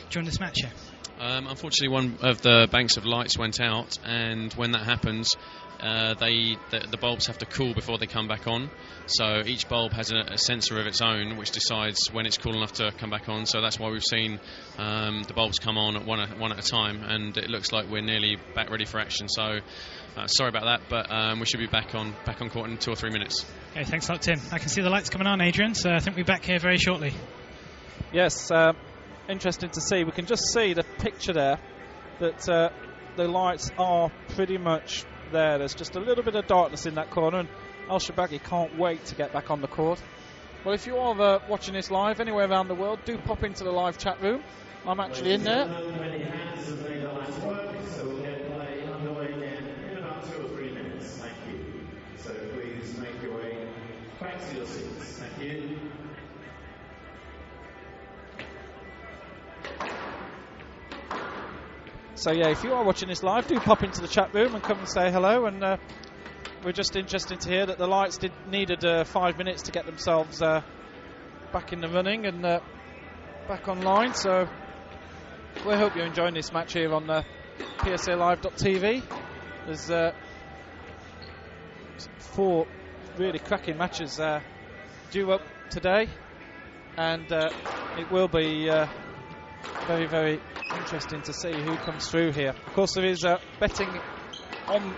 during this match here? Unfortunately, one of the banks of lights went out, and when that happens, the bulbs have to cool before they come back on. So each bulb has a sensor of its own, which decides when it's cool enough to come back on. So that's why we've seen the bulbs come on at one at a time, and it looks like we're nearly back ready for action. So sorry about that, but we should be back on court in 2 or 3 minutes. Okay, thanks a lot, Tim. I can see the lights coming on, Adrian. So I think we'll be back here very shortly. Yes. Interesting to see. We can just see the picture there that the lights are pretty much there. There's just a little bit of darkness in that corner, and El Shorbagy can't wait to get back on the court. Well, if you are watching this live anywhere around the world, do pop into the live chat room. I'm actually in there. So we'll get play underway again in about 2 or 3 minutes. Thank you. So please make your way back to your seats. Thank you. So yeah, if you are watching this live, do pop into the chat room and come and say hello. And we're just interested to hear that the lights needed 5 minutes to get themselves back in the running and back online. So we hope you're enjoying this match here on PSALive.tv. There's 4 really cracking matches due up today, and it will be very, very interesting to see who comes through here. Of course, there is betting on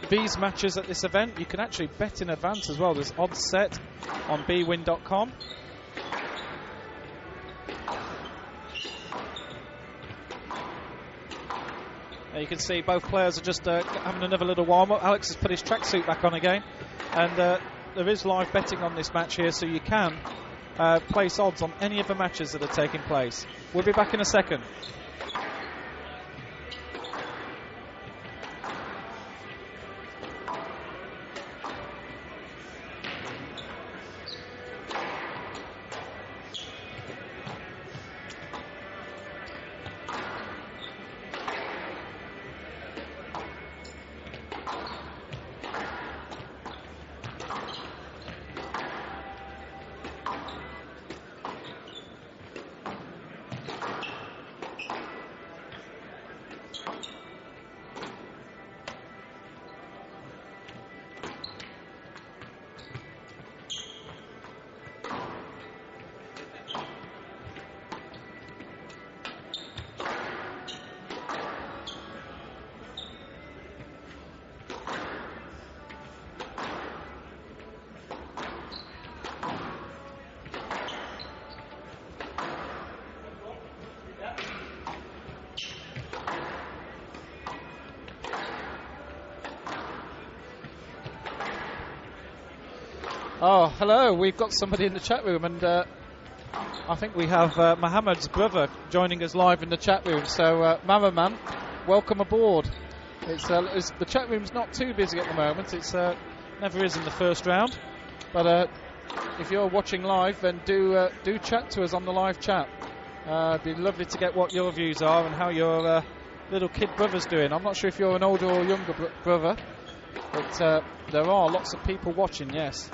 these matches at this event. You can actually bet in advance as well. There's odds set on bwin.com. You can see both players are just having another little warm-up. Alex has put his tracksuit back on again, and there is live betting on this match here, so you can place odds on any of the matches that are taking place. We'll be back in a second. Oh, hello. We've got somebody in the chat room, and I think we have Mohammed's brother joining us live in the chat room. So, Mamaman, welcome aboard. The chat room's not too busy at the moment. It's never is in the first round. But if you're watching live, then do chat to us on the live chat. It'd be lovely to get what your views are and how your little kid brother's doing. I'm not sure if you're an older or younger brother, but there are lots of people watching, yes.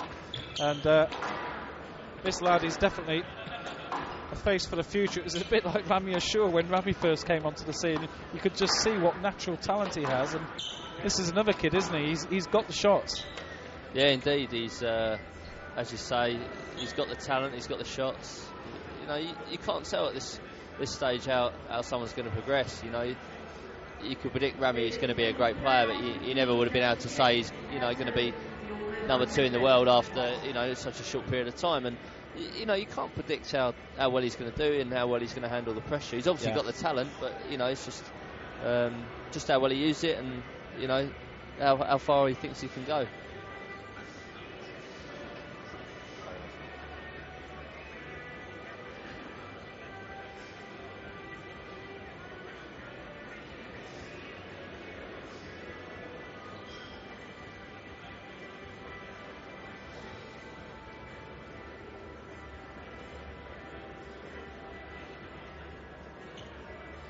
And this lad is definitely a face for the future. It was a bit like Ramy Ashour when Ramy first came onto the scene. You could just see what natural talent he has, and this is another kid, isn't he? He's got the shots. Yeah, indeed. He's, as you say, he's got the talent, he's got the shots. you can't tell at this stage how someone's going to progress. You could predict Ramy is going to be a great player, but you never would have been able to say he's going to be number 2 in the world after such a short period of time. And you can't predict how well he's going to do and how well he's going to handle the pressure. He's obviously got the talent, but it's just how well he used it, and how far he thinks he can go.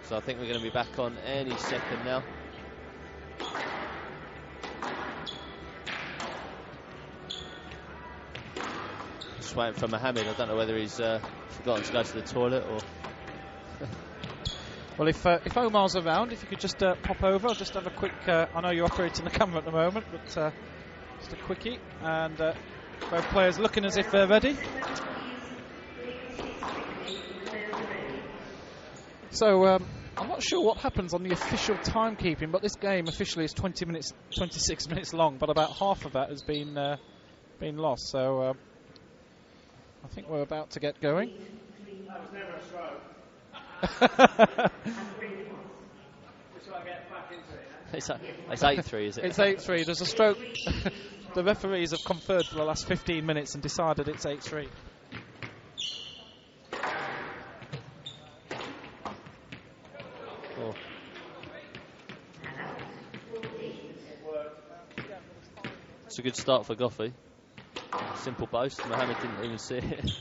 So I think we're going to be back on any second now. Just waiting for Mohammad. I don't know whether he's forgotten to go to the toilet or... Well, if Omar's around, if you could just pop over, I'll just have a quick... I know you're operating the camera at the moment, but just a quickie. And both players looking as if they're ready. So, I'm not sure what happens on the official timekeeping, but this game officially is 26 minutes long, but about half of that has been lost. So, I think we're about to get going. That was never a stroke. Just so I get back into it. It's 8-3, is it? It's 8-3. There's a stroke. The referees have conferred for the last 15 minutes and decided it's 8-3. It's a good start for Gough. Simple boast. Mohammad didn't even see it.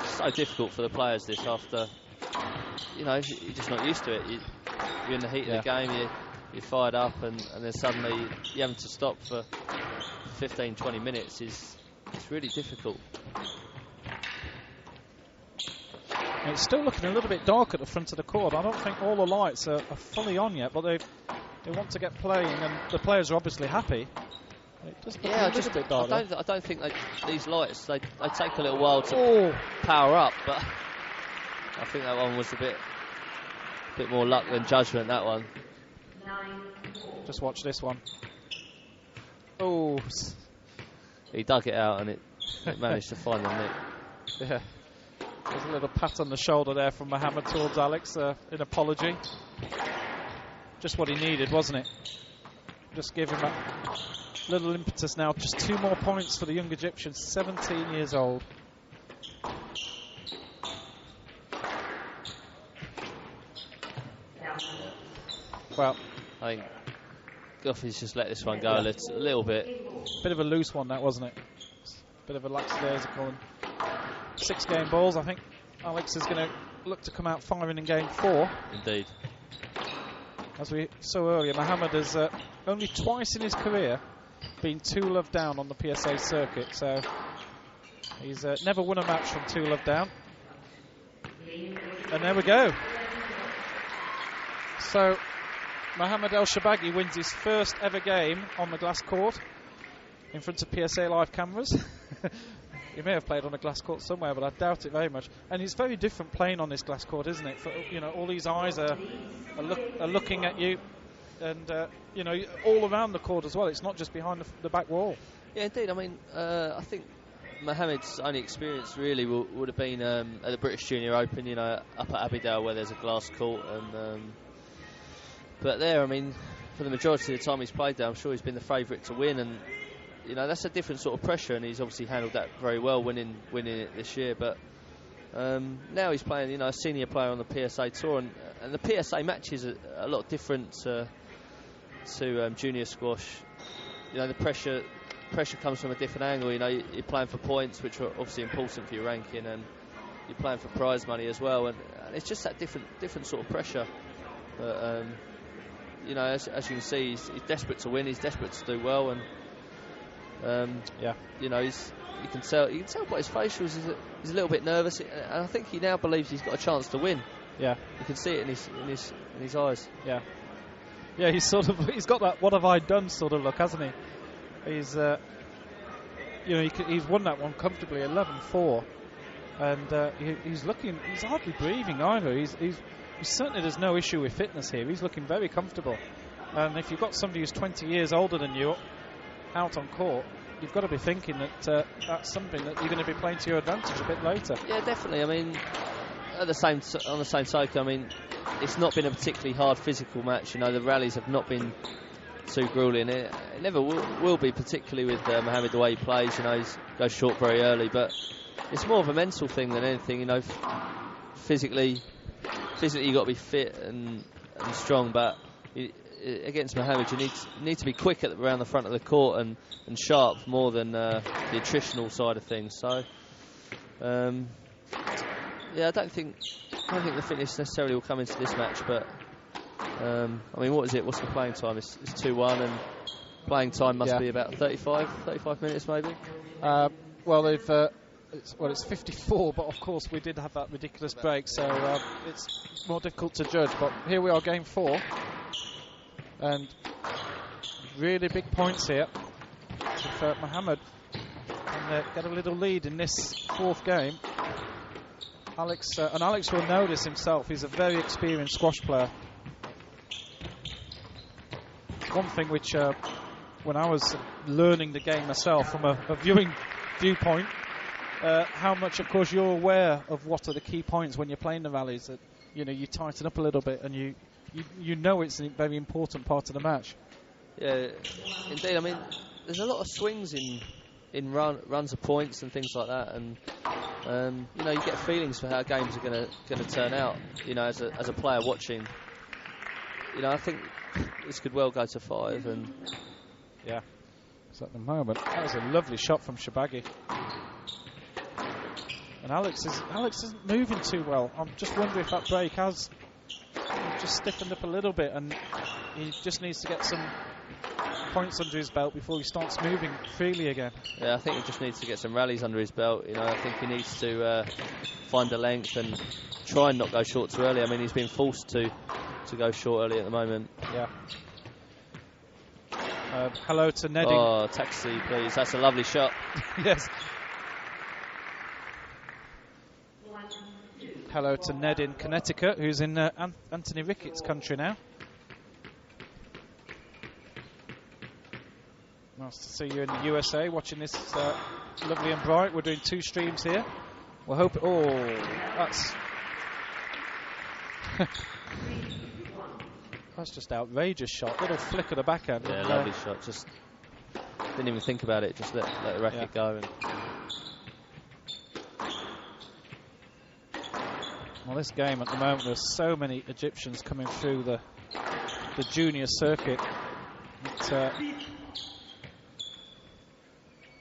So difficult for the players this after, you're just not used to it. You're in the heat of the game, you're fired up, and then suddenly you're having to stop for 15-20 minutes. It's really difficult. It's still looking a little bit dark at the front of the court. I don't think all the lights are fully on yet, but they want to get playing, and the players are obviously happy. It does look a little bit dark. I don't think these lights they take a little while to power up, but I think that one was a bit more luck than judgment. That one. Just watch this one. Oh, he dug it out and it managed to find the net. Yeah. There's a little pat on the shoulder there from Mohammad towards Alex, an apology. Just what he needed, wasn't it? Just give him a little impetus now. Just 2 more points for the young Egyptian, 17 years old. Well, I think Gough's just let this one go a little bit. Bit of a loose one, that, wasn't it? Bit of a lackadaisical. 6 game balls. I think Alex is going to look to come out firing in game 4. Indeed. As we saw earlier, Mohammad has only twice in his career been 2-love down on the PSA circuit, so he's never won a match from 2-love down. And there we go. So Mohammad El Shorbagy wins his first ever game on the glass court in front of PSA Live cameras. He may have played on a glass court somewhere, but I doubt it very much. And it's very different playing on this glass court, isn't it? For, all these eyes are looking at you, and all around the court as well. It's not just behind the back wall. Yeah, indeed. I mean, I think Mohammed's only experience really would have been at the British Junior Open, up at Abbeydale where there's a glass court, and but there, I mean, for the majority of the time he's played there, I'm sure he's been the favourite to win, and that's a different sort of pressure, and he's obviously handled that very well, winning it this year. But now he's playing, a senior player on the PSA Tour, and the PSA matches are a lot different to junior squash. The pressure comes from a different angle. You're playing for points, which are obviously important for your ranking, and you're playing for prize money as well, and it's just that different sort of pressure. But as you can see, he's desperate to win. He's desperate to do well, and you can tell by his facials he's a little bit nervous, and I think he now believes he's got a chance to win. Yeah, you can see it in his eyes. Yeah, he's got that "what have I done" sort of look, hasn't he? He's, he's won that one comfortably, 11-4, and he's hardly breathing either. He certainly there's no issue with fitness here. He's looking very comfortable. And if you've got somebody who's 20 years older than you out on court, you've got to be thinking that that's something that you're going to be playing to your advantage a bit later. Yeah, definitely. I mean, on the same token, I mean, it's not been a particularly hard physical match. The rallies have not been too grueling. It never will be, particularly with Mohammad, the way he plays. He goes short very early, but it's more of a mental thing than anything. Physically you've got to be fit and strong, but against Mohammad, you need to be quick around the front of the court and sharp more than the attritional side of things. So, I don't think the fitness necessarily will come into this match. But I mean, what is it? What's the playing time? It's 2-1, and playing time must be about 35 minutes maybe. It's 54, but of course we did have that ridiculous break, so it's more difficult to judge. But here we are, game 4, and really big points here for Mohammad, and get a little lead in this 4th game. Alex will know this himself. He's a very experienced squash player. One thing which, when I was learning the game myself from a viewing viewpoint, how much, of course, you're aware of what are the key points when you're playing the rallies. That you tighten up a little bit, and you know it's a very important part of the match. Yeah, indeed. I mean, there's a lot of swings in runs of points and things like that, and you get feelings for how games are going to turn out. As a player watching, I think this could well go to 5, and yeah. So at the moment, that was a lovely shot from Shorbagy. And Alex isn't moving too well. I'm just wondering if that break has just stiffened up a little bit, and he just needs to get some points under his belt before he starts moving freely again. Yeah, I think he just needs to get some rallies under his belt. I think he needs to find a length and try and not go short too early. I mean, he's been forced to go short early at the moment. Yeah. Hello to Nedding. Oh, taxi, please. That's a lovely shot. Yes. Hello to Ned in Connecticut, who's in Anthony Rickett's country now. Nice to see you in the USA watching this lovely and bright. We're doing 2 streams here. We'll hope. That's that's just outrageous shot. Little flick of the backhand. Yeah, lovely shot. Just didn't even think about it. Just let the racket go. And well, this game at the moment, there's so many Egyptians coming through the junior circuit.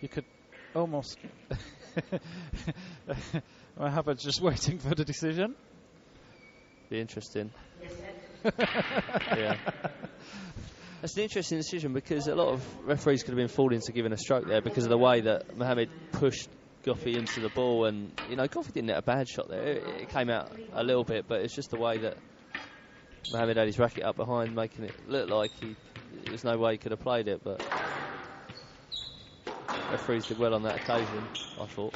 You could almost Mohammad's just waiting for the decision. Be interesting. Yeah. That's an interesting decision, because a lot of referees could have been fooled into giving a stroke there because of the way that Mohammad pushed Gough into the ball, and Gough didn't hit a bad shot there. It came out a little bit, but it's just the way that Mohammad had his racket up behind, making it look like there's no way he could have played it. But referees did well on that occasion, I thought.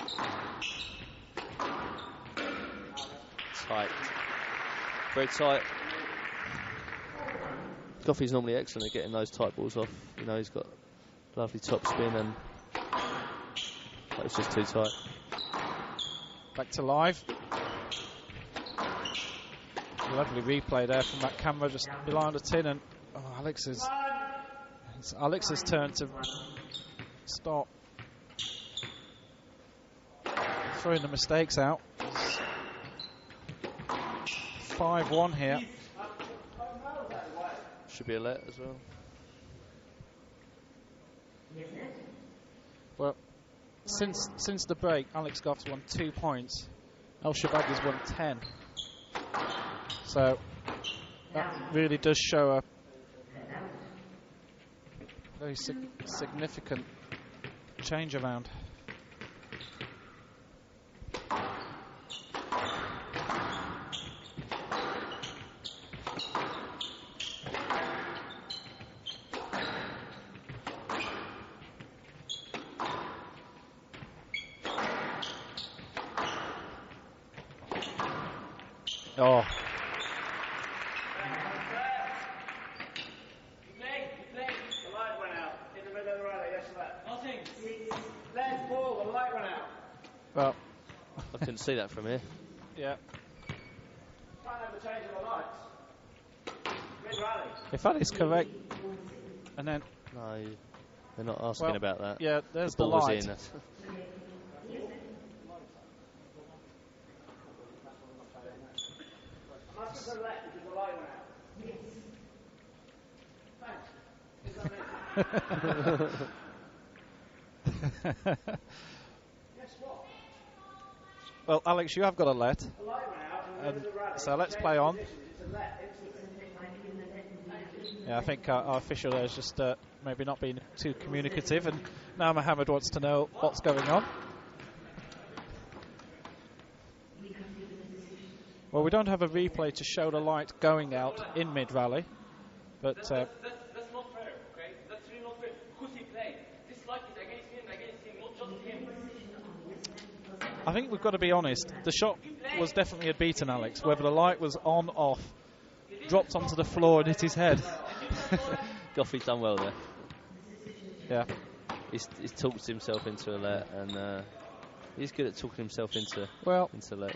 Tight, very tight. Gough's normally excellent at getting those tight balls off. He's got lovely top spin, and that was just too tight. Back to live. Lovely replay there from that camera just behind the tin, and it's Alex's turn to start throwing the mistakes out. 5-1 here. Should be a let as well. Well, since the break, Alex Gough's won 2 points. El Shorbagy's won 10. So that really does show a very significant change around. Oh. The light went out in the middle of the rally. Yes, left. Nothing. Left ball. The light went out. Well, I couldn't see that from here. yeah. Can't have the change of the lights. Mid-rally. If that is correct, and then No, they're not asking about that. yeah, there's the ball was light. in. Must have the left because the light went out. Yes. Thanks. Guess what? Well, Alex, you have got a let. The light went out and So let's play on. it's a left. Yeah, I think our official there has just maybe not been too communicative, and now Mohammed wants to know what's going on. Well, we don't have a replay to show the light going out in mid-rally, but That's not fair, okay? That's really not fair. Because he played. This light is against him, not just him. I think we've got to be honest. The shot was definitely a beaten, Alex. Whether the light was on, off, dropped onto the floor and hit his head. Gough's done well there. Yeah. He's talked himself into a let, and he's good at talking himself into let.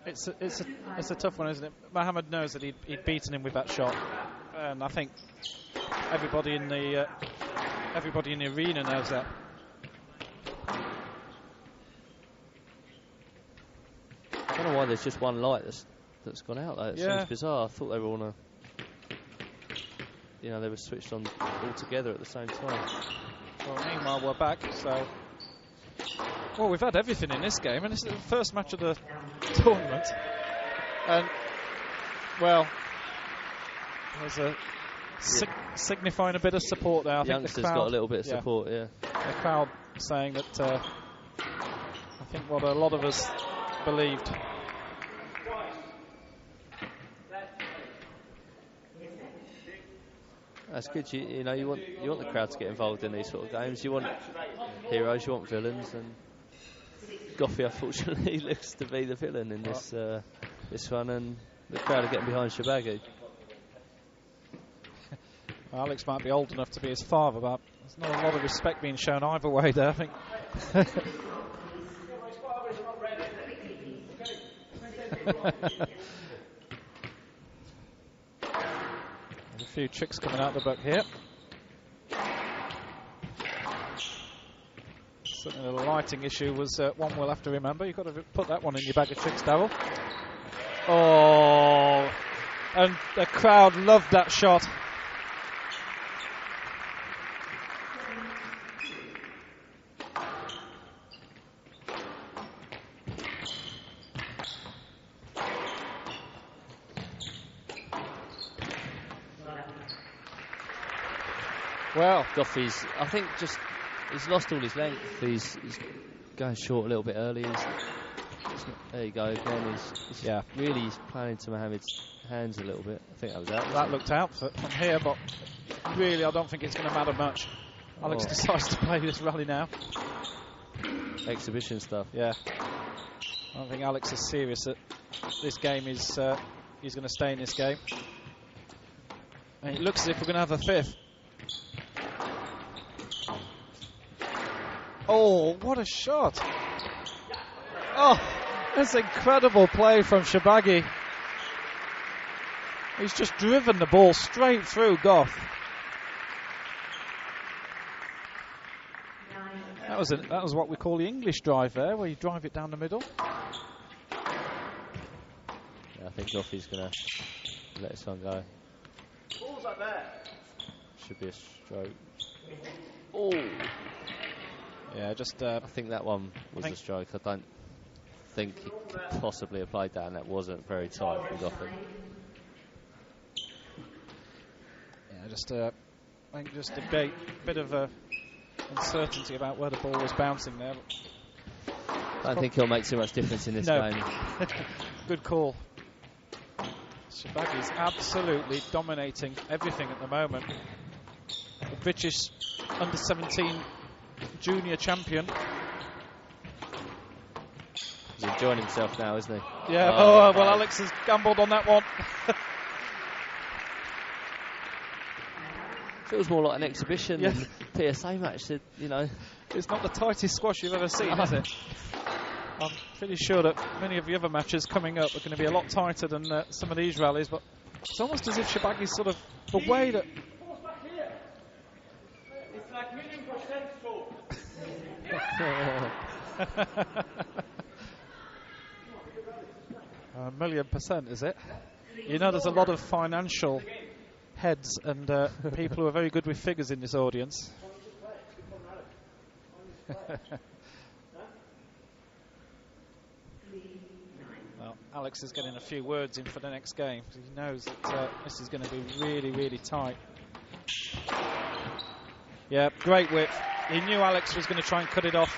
It's a tough one, isn't it? Mohammed knows that he'd beaten him with that shot, and I think everybody in the arena knows that. I don't know why there's just one light that's gone out though. It seems bizarre. I thought they were on they were switched on all together at the same time. Well, meanwhile we're back, so well, we've had everything in this game, and this is the first match of the tournament, and well, there's a signifying a bit of support there. I think youngsters the crowd got a little bit of support, yeah. The crowd saying that I think what a lot of us believed. That's good. You want the crowd to get involved in these sort of games. You want heroes, you want villains, and Gough unfortunately looks to be the villain in this one, and the crowd are getting behind Shorbagy. Alex might be old enough to be his father, but there's not a lot of respect being shown either way there, I think. There's a few tricks coming out the book here. Certainly the lighting issue was one we'll have to remember. You've got to put that one in your bag of tricks, Darryl. Oh, and the crowd loved that shot. Well, Gough's, I think, he's lost all his length. He's going short a little bit early. There you go again. He's really playing into Mohammed's hands a little bit. I think that was out. That looked out from here, but really I don't think it's going to matter much. Alex decides to play this rally now. Exhibition stuff. Yeah. I don't think Alex is serious that this game is he's going to stay in this game. And it looks as if we're going to have a fifth. Oh, what a shot. Oh, that's incredible play from Shorbagy. He's just driven the ball straight through Gough. That was what we call the English drive there, where you drive it down the middle. Yeah, I think Gough is going to let this one go. Ball's up there. Should be a stroke. Oh. Yeah, just. I think that one was a stroke. I don't think he could possibly have played that, and that wasn't very tight for Gough. Yeah, just. I think just a bit of uncertainty about where the ball was bouncing there. I don't think he'll make too much difference in this game. Good call. Shorbagy is absolutely dominating everything at the moment. The British under-17 junior champion. He's enjoying himself now, isn't he? Yeah, well, Alex has gambled on that one. Feels more like an exhibition than a PSA match, you know. It's not the tightest squash you've ever seen, is it? I'm pretty sure that many of the other matches coming up are going to be a lot tighter than some of these rallies, but it's almost as if Sharbagy's sort of the way that... It's like 1,000,000% full. 1,000,000%, is it? You know, there's a lot of financial heads and people who are very good with figures in this audience. Well, Alex is getting a few words in for the next game. He knows that this is going to be really, really tight. Yeah, great whip. He knew Alex was going to try and cut it off.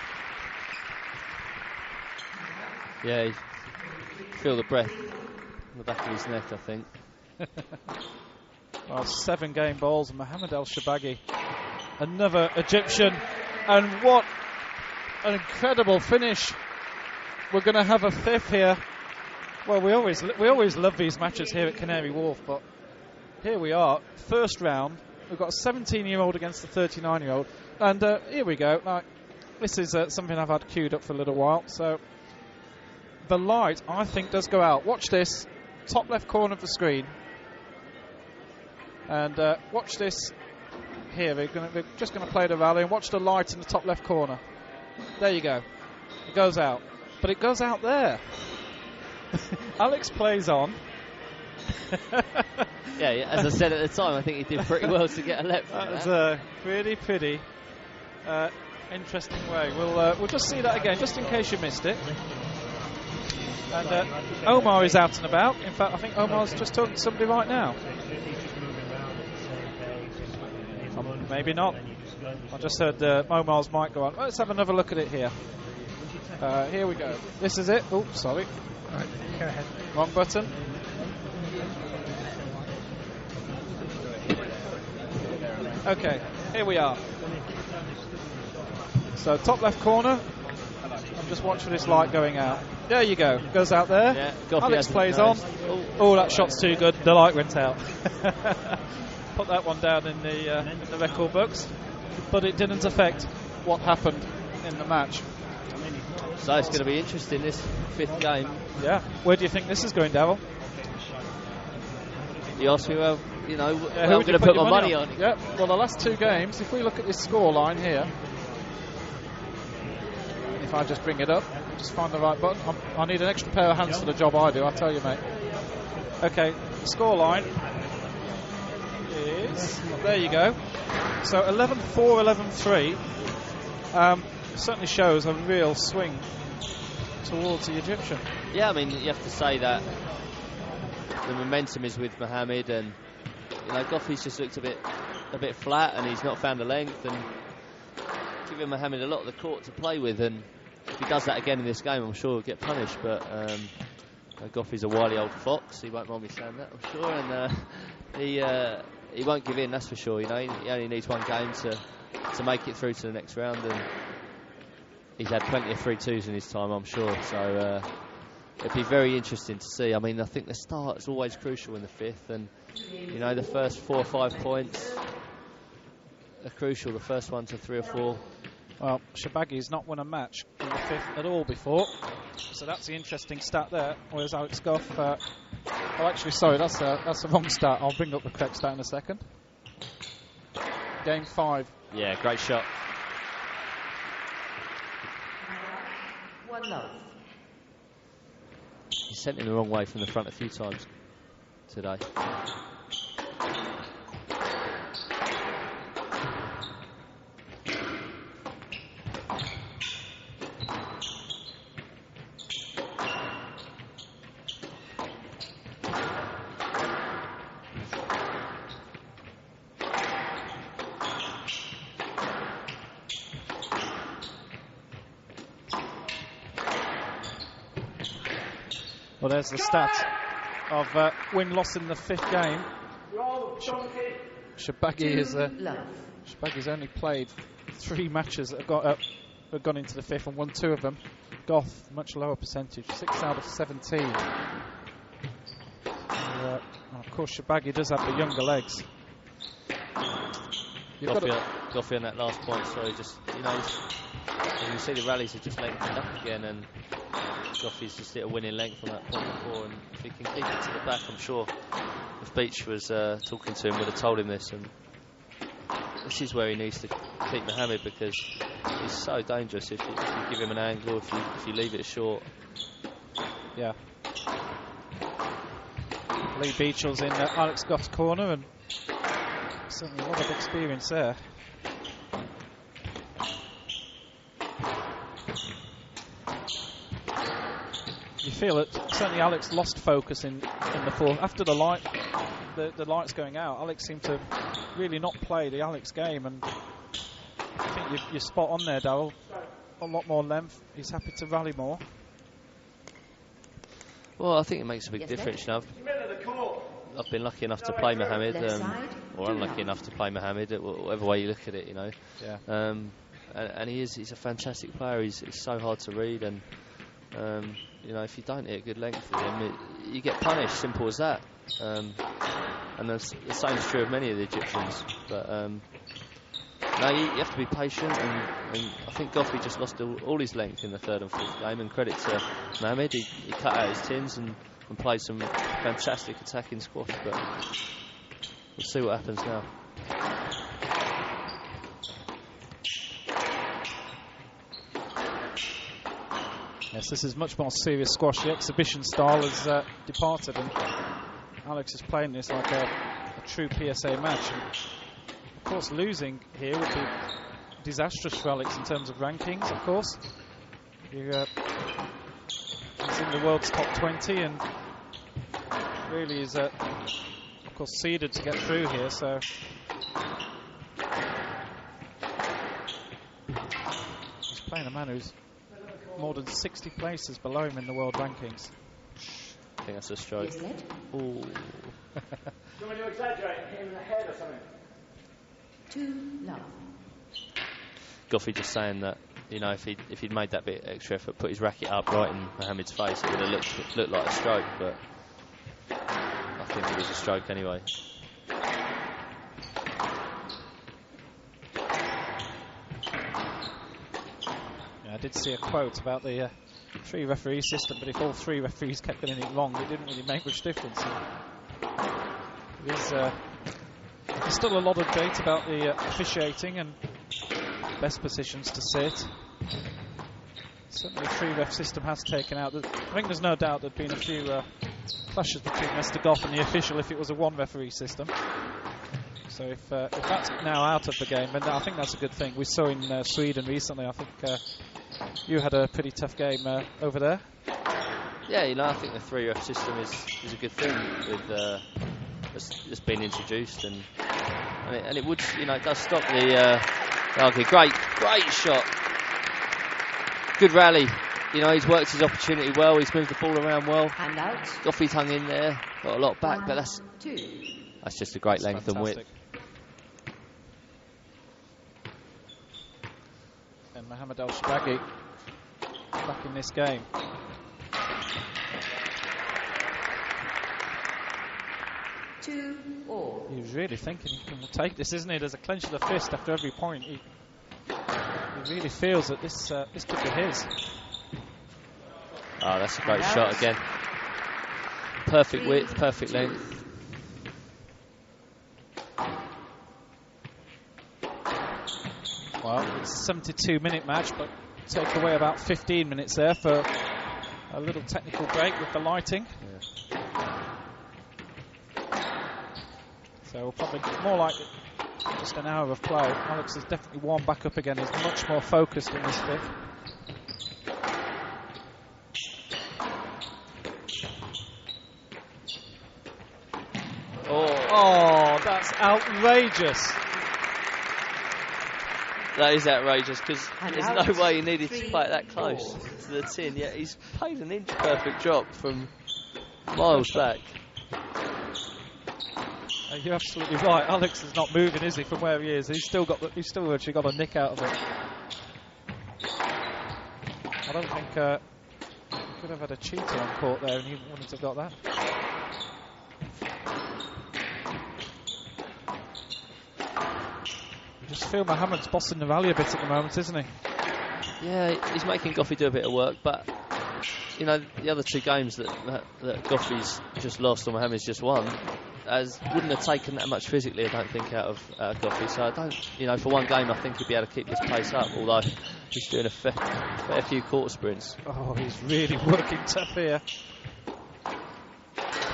Yeah, you feel the breath on the back of his neck, I think. Well, 7 game balls, Mohammad El Shorbagy, another Egyptian, and what an incredible finish. We're going to have a 5th here. Well, we always love these matches here at Canary Wharf, but here we are, first round. We've got a 17-year-old against a 39-year-old, and here we go. Now, this is something I've had queued up for a little while. So the light, I think, does go out. Watch this, top left corner of the screen. And watch this here. We're just going to play the rally and watch the light in the top left corner. There you go. It goes out. But it goes out there. Alex plays on. Yeah, as I said at the time, I think he did pretty well to get a left. That was a pretty interesting way. We'll just see that again, just in case you missed it. And Omar is out and about. In fact, I think Omar's just talking to somebody right now. Maybe not. I just heard Omar's mic go on. Let's have another look at it here. Here we go. This is it. Oh, sorry. All right, go ahead. Wrong button. Okay, here we are. So top left corner. I'm just watching this light going out. There you go. Goes out there. Yeah, Alex plays on. Oh, that shot's too good. The light went out. Put that one down in the record books, but it didn't affect what happened in the match. So it's going to be interesting, this 5th game. Yeah. Where do you think this is going, Darryl? You asked me, well, you know, who I'm going to put my money on. Yeah. Well, the last 2 games, if we look at this score line here, if I just bring it up, just find the right button. I need an extra pair of hands for the job I do, I tell you, mate. Okay, score line is, there you go. So 11-4, 11-3. Certainly shows a real swing towards the Egyptian. Yeah, I mean, you have to say that the momentum is with Mohammad, and you know, Gough's just looked a bit flat, and he's not found the length, and giving Mohammad a lot of the court to play with. And if he does that again in this game, I'm sure he'll get punished. But Gough is a wily old fox. He won't mind me saying that, I'm sure, and he won't give in. That's for sure. You know, he only needs 1 game to make it through to the next round, and he's had plenty of 3-2s in his time, I'm sure. So it'd be very interesting to see. I mean, I think the start is always crucial in the 5th, and you know, the first 4 or 5 points are crucial. The first 1 to 3 or 4. Well, Shorbagy's not won a match in the 5th at all before, so that's the interesting stat there. Whereas Alex Gough, oh, actually, sorry, that's the wrong stat. I'll bring up the correct stat in a second. Game 5. Yeah, great shot. 1 love. He sent him the wrong way from the front a few times today. Well, there's the stat of win-loss in the 5th game. Shorbagy's only played 3 matches that have gone into the 5th and won 2 of them. Gough, much lower percentage, 6 out of 17. Of course, Shorbagy does have the younger legs. Gough on that last point, so just, you know, you can see the rallies are just lengthened up again, and Gough's just hit a winning length on that point before, and if he can keep it to the back, I'm sure if Beach was talking to him, would have told him this, and this is where he needs to keep Mohammad, because he's so dangerous if you give him an angle, if you leave it short. Yeah. Lee Beachel's in Alex Gough's corner, and certainly a lot of experience there. You feel that certainly Alex lost focus in the fourth. After the lights going out, Alex seemed to really not play the Alex game, and I think you're spot on there, Darryl. A lot more length. He's happy to rally more. Well, I think it makes a big difference now. I've been lucky enough to play Mohammad, or unlucky enough to play Mohammad, whatever way you look at it, you know. Yeah. And he's a fantastic player. He's so hard to read, and you know, if you don't hit a good length with him, you get punished. Simple as that. And the same is true of many of the Egyptians. But no, you have to be patient, and I think Gough just lost all his length in the third and fourth game, and credit to Mohammad, he cut out his tins and played some fantastic attacking squash, but we'll see what happens now. Yes, this is much more serious squash. The exhibition style has departed, and Alex is playing this like a true PSA match. And of course, losing here would be disastrous for Alex in terms of rankings, of course. He's in the world's top 20 and really is, of course, seeded to get through here. So he's playing a man who's more than 60 places below him in the world rankings. I think that's a stroke. Ooh. Do you want me to exaggerate and hit him in the head or something? 2 love. Gough just saying that, you know, if he'd made that bit extra effort, put his racket up right in Mohammed's face, it would have looked like a stroke, but I think it was a stroke anyway. Yeah, I did see a quote about the 3-referee system, but if all 3 referees kept getting it wrong, it didn't really make much difference. There's still a lot of debate about the officiating and best positions to sit. Certainly the 3-ref system has taken out. I think there's no doubt there'd been a few clashes between Mr. Gough and the official if it was a 1-referee system. So if that's now out of the game, then I think that's a good thing. We saw in Sweden recently, I think you had a pretty tough game over there. Yeah, you know, I think the 3-ref system is a good thing with it's been introduced, and it would, you know, it does stop the okay, great shot, good rally. You know, he's worked his opportunity well. He's moved the ball around well. And out. Gough hung in there, got a lot back, 1, but that's 2. That's just a great length and width. And Mohammad El Shorbagy back in this game. He was really thinking he can take this, isn't he? There's a clench of the fist after every point. He really feels that this could be his. Oh, that's a great shot again. Perfect width, perfect length. Well, it's a 72-minute match, but take away about 15 minutes there for a little technical break with the lighting. Yeah. So probably more like just an hour of play. Alex has definitely warmed back up again. He's much more focused in this fifth. Oh, that's outrageous. That is outrageous, because there's no way he needed to play it that close to the tin. Yet he's played an inch perfect drop from miles back. You're absolutely right. Alex is not moving, is he, from where he is? He's still actually got a nick out of it. I don't think he could have had a cheater on court there, and he wouldn't have got that. You just feel Mohammed's bossing the rally a bit at the moment, isn't he? Yeah, he's making Gough do a bit of work, but you know, the other two games that Gough's just lost or Mohammed's just won, wouldn't have taken that much physically, I don't think, out of Gough. So I don't, you know, for one game I think he'd be able to keep this pace up, although he's doing a fair few quarter sprints. Oh, he's really working tough here.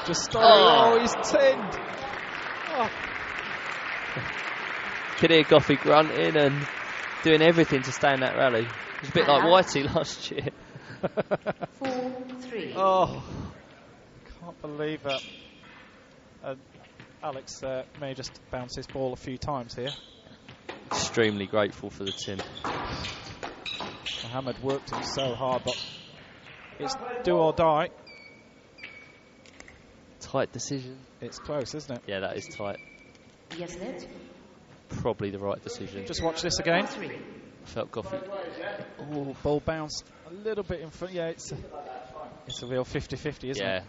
Just he's tinned. Oh. Could hear Gough grunting and doing everything to stay in that rally. It's a bit like Whitey last year. 4-3. Oh, can't believe that. Alex may just bounce his ball a few times here. Extremely grateful for the tin. Mohammed worked him so hard, but it's do or die. Tight decision. It's close, isn't it? Yeah, that is tight. Yes, net. Probably the right decision. Just watch this again. I felt Gough. Oh, ball bounced a little bit in front. Yeah, it's a real 50-50, isn't it?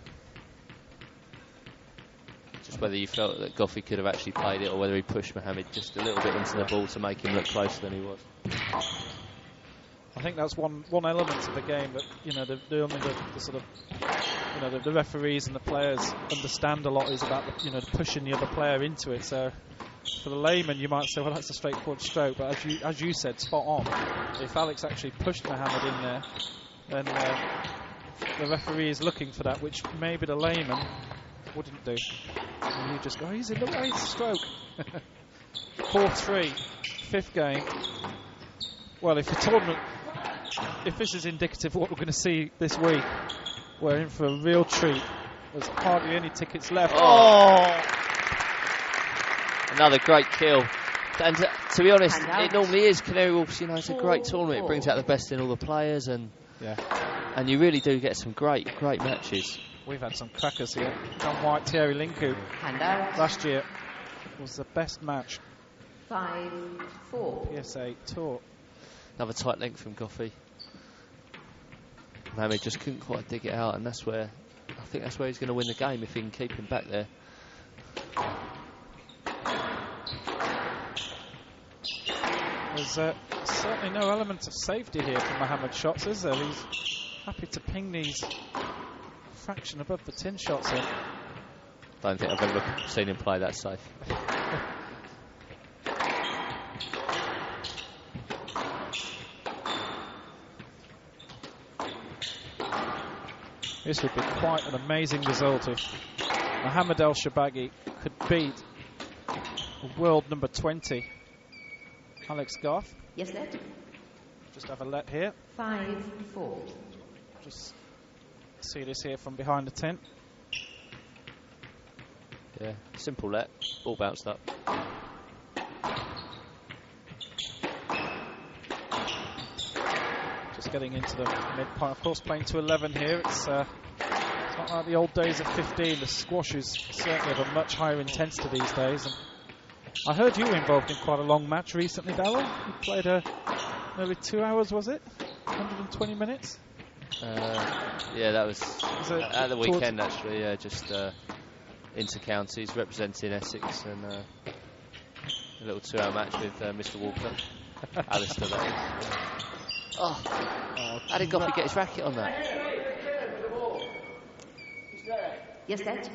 Just whether you felt that Gough could have actually played it, or whether he pushed Mohammed just a little bit into the ball to make him look closer than he was. I think that's one element of the game that, you know, the sort of, you know, the referees and the players understand a lot is about the, you know, pushing the other player into it. So for the layman, you might say, well, that's a straightforward stroke, but as you said, spot on. If Alex actually pushed Mohammed in there, then the referee is looking for that, which maybe the layman wouldn't do. And you just go, he's in the way, it's a stroke. 4-3, fifth game. Well, if this is indicative of what we're going to see this week, we're in for a real treat. There's hardly any tickets left. Oh! Another great kill. And to be honest, it normally is. Canary Wharf, you know, it's a great tournament. It brings out the best in all the players, and you really do get some great matches. We've had some crackers here. John White, Thierry Linku. Last year was the best match. 5-4. PSA Tour. Another tight length from Gough. Mohammed just couldn't quite dig it out, and I think that's where he's going to win the game if he can keep him back there. There's certainly no element of safety here from Mohammed's shots, is there? He's happy to ping these fraction above the tin shots in. Don't think I've ever seen him play that safe. This would be quite an amazing result if Mohammad El Shorbagy could beat world number 20, Alex Gough. Yes, net. Just have a let here. 5-4. Just see this here from behind the tin. Yeah, simple let. Ball bounced up. Just getting into the mid-point. Of course, playing to 11 here. It's not like the old days of 15. The squash is certainly of a much higher intensity these days. And I heard you were involved in quite a long match recently, Darryl. You played nearly 2 hours, was it? 120 minutes? Yeah, that was at the weekend, actually. Yeah, just inter-counties representing Essex, and a little 2-hour match with Mr. Walker. Alistair, that is. How did Gough get his racket on that? Yes, net.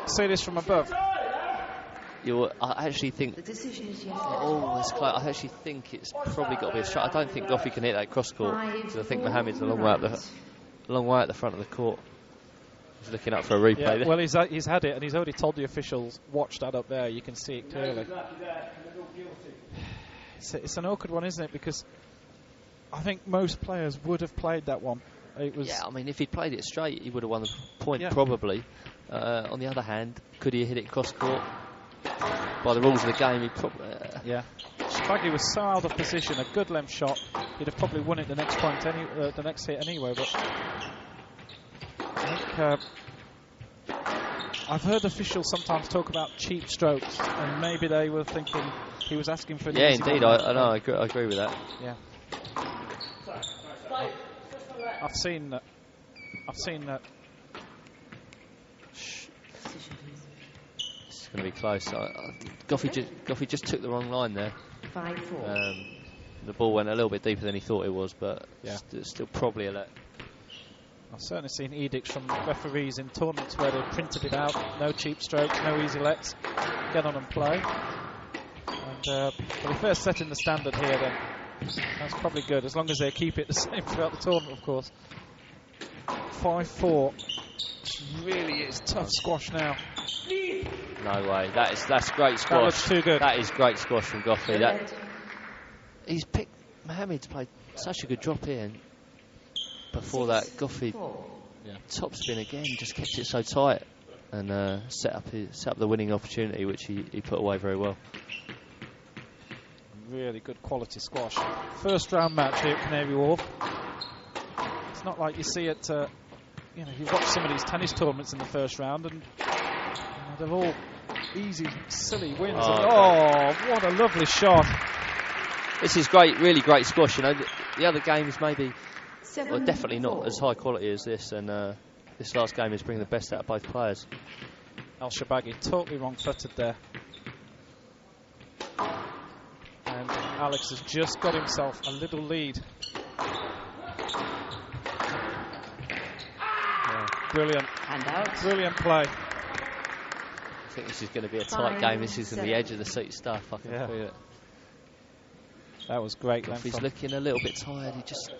See this from above. I actually think. The decision is yes. Oh, it's close. I actually think it's probably got to be a shot. I don't think Gough can hit that cross court, because I think Mohammed's a long way at the front of the court. He's looking up for a replay. Yeah, well, he's had it, and he's already told the officials, watch that up there. You can see it clearly. It's an awkward one, isn't it? Because I think most players would have played that one. Yeah, I mean, if he'd played it straight, he would have won the point, probably. On the other hand, could he have hit it cross court? By the rules of the game, he probably... Shorbagy was so out of position, a good length shot. He'd have probably won it the next point, the next hit anyway, but... I think... I've heard officials sometimes talk about cheap strokes, and maybe they were thinking he was asking for an easy indeed, one. I know, I agree with that. Yeah. I've seen that. It's going to be close. Gough just took the wrong line there. 5-4. The ball went a little bit deeper than he thought it was, but yeah, still probably a let. I've certainly seen edicts from referees in tournaments where they've printed it out. No cheap strokes, no easy lets. Get on and play. And for the first set in the standard here, then that's probably good, as long as they keep it the same throughout the tournament, of course. 5-4. Really is tough squash now. No way. That's great squash. That looks too good. That is great squash from Gough. He's picked Mohammed played such a good drop here. And before that, Gough top spin again, just kept it so tight and set up the winning opportunity, which he put away very well. Really good quality squash. First round match here at Canary Wharf. It's not like you see it. You watch some of these tennis tournaments in the first round, and they're all easy, silly wins. What a lovely shot! This is great, really great squash. The other games maybe, definitely not as high quality as this, and this last game is bringing the best out of both players. El Shorbagy totally wrong-footed there, and Alex has just got himself a little lead. Brilliant. Brilliant play. I think this is going to be a tight game. This is going to be edge of the seat stuff. I can feel it. That was great. He's looking a little bit tired. He just,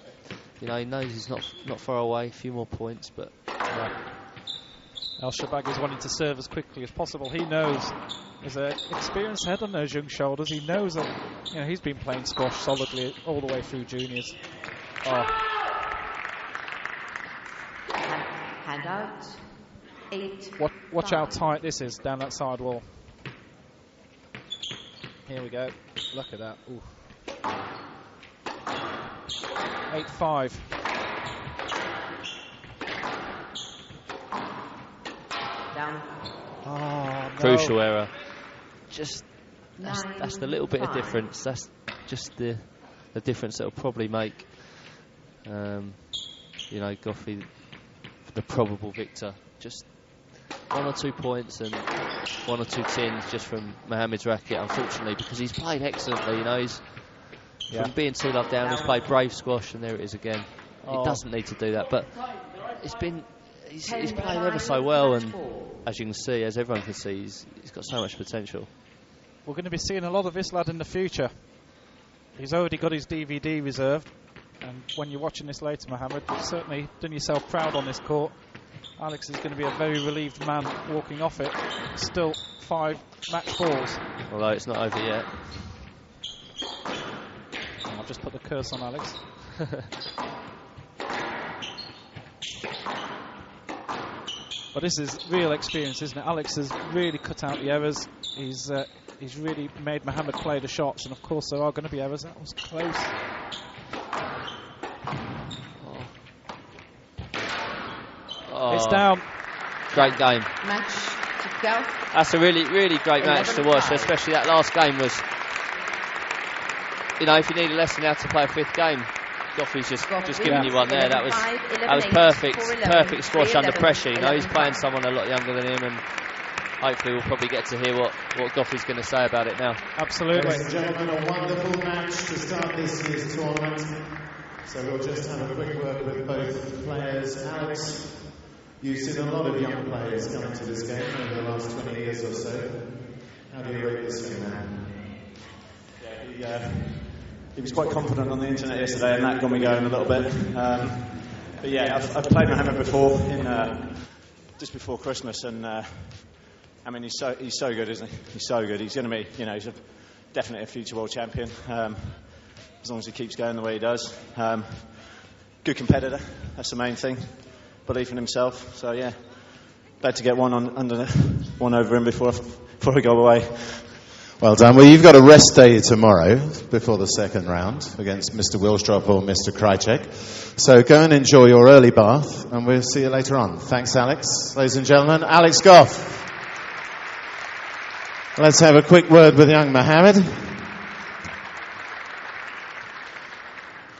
he knows he's not far away. A few more points, but El Shorbagy is wanting to serve as quickly as possible. He knows there's an experienced head on those young shoulders. He knows that he's been playing squash solidly all the way through juniors. Hand out. 8. Watch how tight this is down that side wall. Here we go. Look at that. Ooh. 8-5. Down. No. Crucial error. Just that's the little bit of difference. That's just the difference that will probably make Gough the probable victor. Just 1 or 2 points and 1 or 2 tins just from Mohammed's racket, unfortunately, because he's played excellently. He's from being 2-love down, he's played brave squash, and there it is again. He doesn't need to do that, but he's played ever so well, and as you can see, as everyone can see, he's got so much potential. We're going to be seeing a lot of this lad in the future. He's already got his DVD reserved, and when you're watching this later, Mohammed, you've certainly done yourself proud on this court. Alex is going to be a very relieved man walking off it. Still 5 match balls. Although it's not over yet. I've just put the curse on Alex. But this is real experience, isn't it? Alex has really cut out the errors. He's really made Mohammed play the shots, and of course there are going to be errors. That was close. It's down. Great game. Match to Gough. That's a really, really great match to watch, especially that last game was, if you need a lesson how to play a 5th game, Gough's just giving you one there. That was perfect squash under pressure. He's playing someone a lot younger than him, and hopefully we'll probably get to hear what Gough is going to say about it now. Absolutely. Ladies and gentlemen, a wonderful match to start this year's tournament. So we'll just have a quick word with both players. Alex, you've seen a lot of young players come into this game over the last 20 years or so. How do you rate this young man? He was quite confident on the internet yesterday, and that got me going a little bit. But yeah, I've played Mohammed before just before Christmas, and he's so good, isn't he? He's so good. He's going to be, he's definitely a future world champion as long as he keeps going the way he does. Good competitor, that's the main thing. Belief in himself. So yeah, glad to get one over him before I go away. Well done. Well, you've got a rest day tomorrow before the second round against Mr. Wilstrop or Mr. Krajcek. So go and enjoy your early bath, and we'll see you later on. Thanks, Alex. Ladies and gentlemen, Alex Gough. Let's have a quick word with young Mohammed.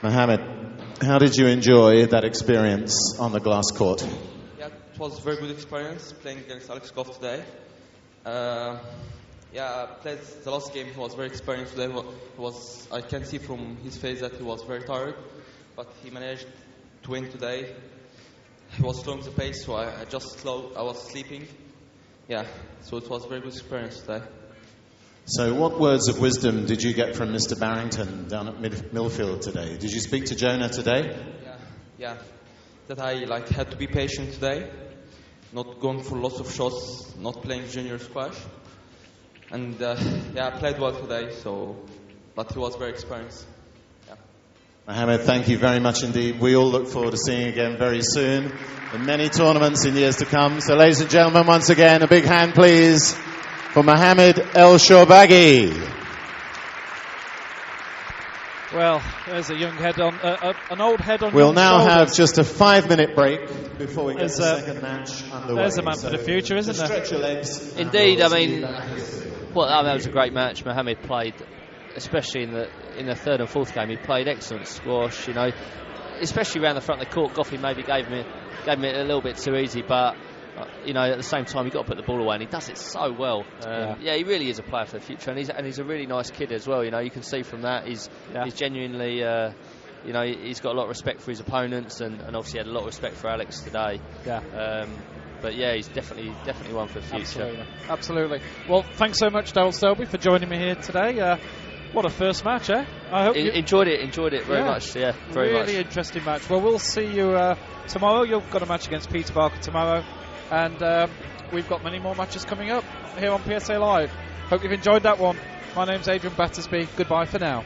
Mohammed, how did you enjoy that experience on the glass court? Yeah, it was a very good experience playing against Alex Gough today. I played the last game. He was very experienced today. I can see from his face that he was very tired, but he managed to win today. He was slowing the pace, so I was sleeping. Yeah, so it was a very good experience today. So what words of wisdom did you get from Mr. Barrington down at Millfield today? Did you speak to Jonah today? Yeah. That I had to be patient today, not going for lots of shots, not playing junior squash. And I played well today, but he was very experienced. Yeah. Mohammad, thank you very much indeed. We all look forward to seeing you again very soon in many tournaments in years to come. So ladies and gentlemen, once again, a big hand please for Mohammad El Shorbagy. Well, there's a young head on, an old head on. We'll now shoulders. have just a 5-minute break before we get the second match underway. There's a man for the future, isn't there? Stretch your legs. Indeed, that was a great match. Mohammad played, especially in the third and fourth game, he played excellent squash. Especially around the front of the court. Gough maybe gave him it a little bit too easy, but at the same time, you've got to put the ball away, and he does it so well. He really is a player for the future, and he's a really nice kid as well. You can see from that he's genuinely, he's got a lot of respect for his opponents, and obviously had a lot of respect for Alex today. He's definitely one for the future. Absolutely. Well, thanks so much, Darryl Selby, for joining me here today. What a first match, eh? I hope you enjoyed it very much. Yeah, very much. Really interesting match. Well, we'll see you tomorrow. You've got a match against Peter Barker tomorrow. And we've got many more matches coming up here on PSA Live. Hope you've enjoyed that one. My name's Adrian Battersby. Goodbye for now.